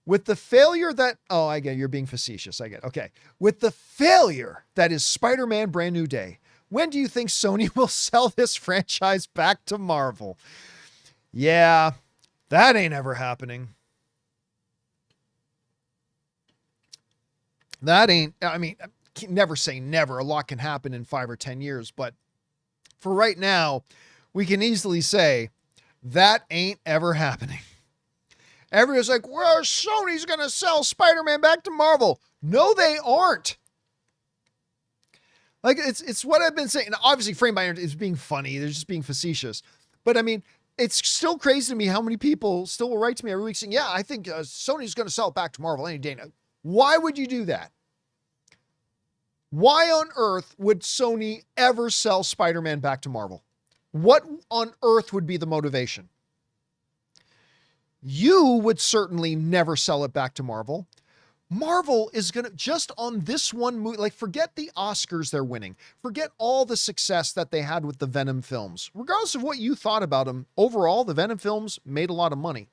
with the failure that, oh, I get it, you're being facetious. I get it. Okay. With the failure that is Spider-Man Brand New Day, when do you think Sony will sell this franchise back to Marvel? Yeah, that ain't ever happening. That ain't, I mean, never say never. A lot can happen in 5 or 10 years, but for right now, we can easily say that ain't ever happening. Everyone's like, well, Sony's going to sell Spider-Man back to Marvel. No, they aren't. Like, it's what I've been saying. Now, obviously, Frame by is being funny. They're just being facetious. But, I mean, it's still crazy to me how many people still will write to me every week saying, yeah, I think Sony's going to sell it back to Marvel any day now. Why would you do that? Why on earth would Sony ever sell Spider-Man back to Marvel? What on earth would be the motivation? You would certainly never sell it back to Marvel. Marvel is going to, just on this one movie, like, forget the Oscars they're winning. Forget all the success that they had with the Venom films. Regardless of what you thought about them, overall, the Venom films made a lot of money.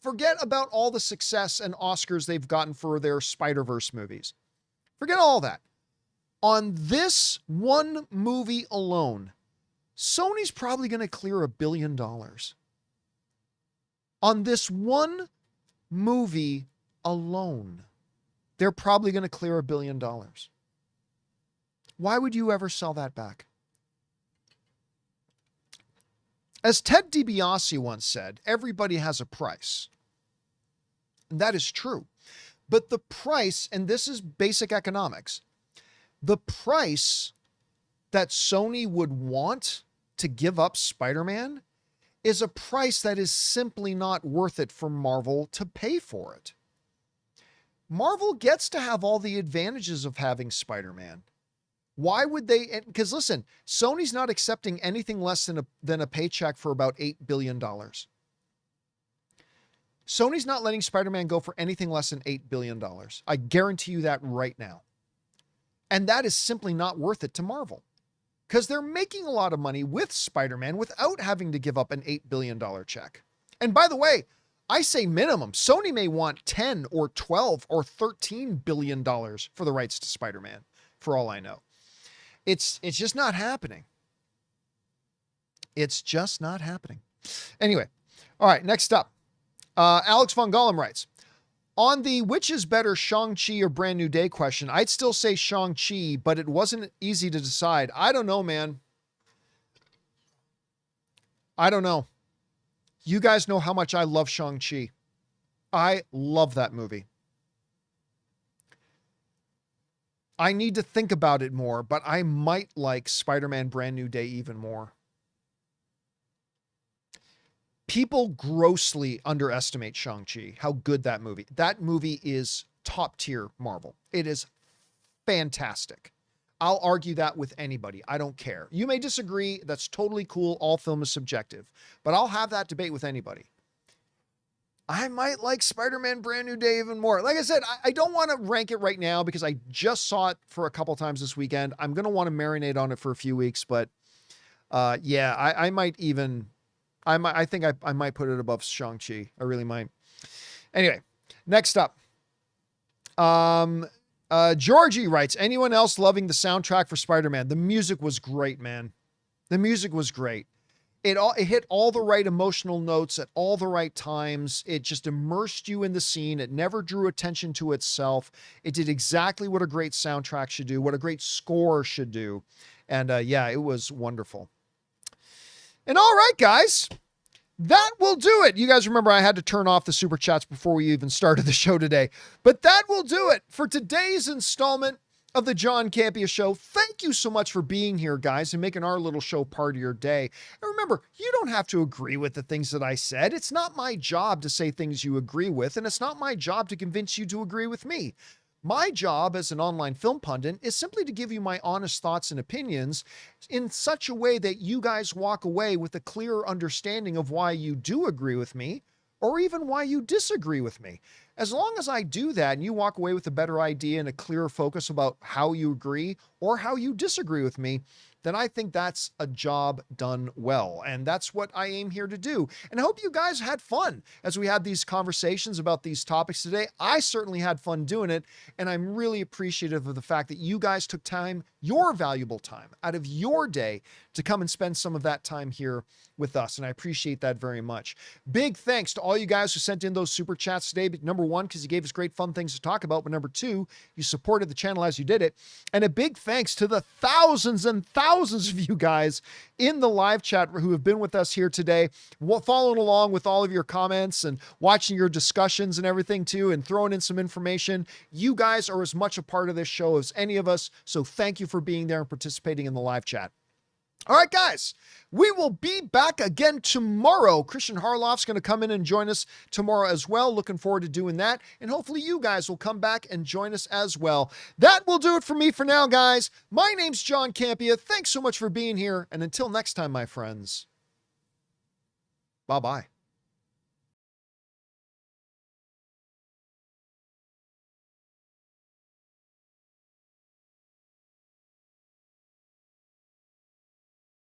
Forget about all the success and Oscars they've gotten for their Spider-Verse movies. Forget all that. On this one movie alone, Sony's probably going to clear $1 billion. On this one movie alone, they're probably going to clear $1 billion. Why would you ever sell that back? As Ted DiBiase once said, everybody has a price. And that is true. But the price, and this is basic economics, the price that Sony would want to give up Spider-Man is a price that is simply not worth it for Marvel to pay for it. Marvel gets to have all the advantages of having Spider-Man. Why would they? Because listen, Sony's not accepting anything less than a paycheck for about $8 billion. Sony's not letting Spider-Man go for anything less than $8 billion. I guarantee you that right now. And that is simply not worth it to Marvel. Because they're making a lot of money with Spider-Man without having to give up an $8 billion check. And by the way, I say minimum. Sony may want 10 or 12 or $13 billion for the rights to Spider-Man, for all I know. It's just not happening. It's just not happening. Anyway, all right, next up. Alex Von Gollum writes, on the which is better, Shang-Chi or Brand New Day question, I'd still say Shang-Chi, but it wasn't easy to decide. I don't know, man. I don't know. You guys know how much I love Shang-Chi. I love that movie. I need to think about it more, but I might like Spider-Man Brand New Day even more. People grossly underestimate Shang-Chi, how good that movie is top tier Marvel. It is fantastic. I'll argue that with anybody. I don't care. You may disagree. That's totally cool. All film is subjective, but I'll have that debate with anybody. I might like Spider-Man Brand New Day even more. Like I said, I don't want to rank it right now because I just saw it for a couple times this weekend. I'm going to want to marinate on it for a few weeks, but yeah, I might even, I think I might put it above Shang-Chi. I really might. Anyway, next up. Georgie writes, anyone else loving the soundtrack for Spider-Man? The music was great, man. The music was great. It hit all the right emotional notes at all the right times. It just immersed you in the scene. It never drew attention to itself. It did exactly what a great soundtrack should do, what a great score should do. And yeah, it was wonderful. And all right, guys, that will do it. You guys remember I had to turn off the super chats before we even started the show today. But that will do it for today's installment of the John Campea Show. Thank you so much for being here, guys, and making our little show part of your day. And remember, you don't have to agree with the things that I said. It's not my job to say things you agree with, and it's not my job to convince you to agree with me. My job as an online film pundit is simply to give you my honest thoughts and opinions in such a way that you guys walk away with a clearer understanding of why you do agree with me or even why you disagree with me. As long as I do that and you walk away with a better idea and a clearer focus about how you agree or how you disagree with me, then I think that's a job done well. And that's what I aim here to do. And I hope you guys had fun as we had these conversations about these topics today. I certainly had fun doing it. And I'm really appreciative of the fact that you guys took time, your valuable time out of your day to come and spend some of that time here with us. And I appreciate that very much. Big thanks to all you guys who sent in those super chats today. But number one, because you gave us great fun things to talk about. But number two, you supported the channel as you did it. And a big thanks to the thousands and thousands of you guys in the live chat who have been with us here today, following along with all of your comments and watching your discussions and everything too, and throwing in some information. You guys are as much a part of this show as any of us. So thank you for being there and participating in the live chat. All right, guys, we will be back again tomorrow. Christian Harloff's going to come in and join us tomorrow as well. Looking forward to doing that. And hopefully you guys will come back and join us as well. That will do it for me for now, guys. My name's John Campea. Thanks so much for being here. And until next time, my friends, bye-bye.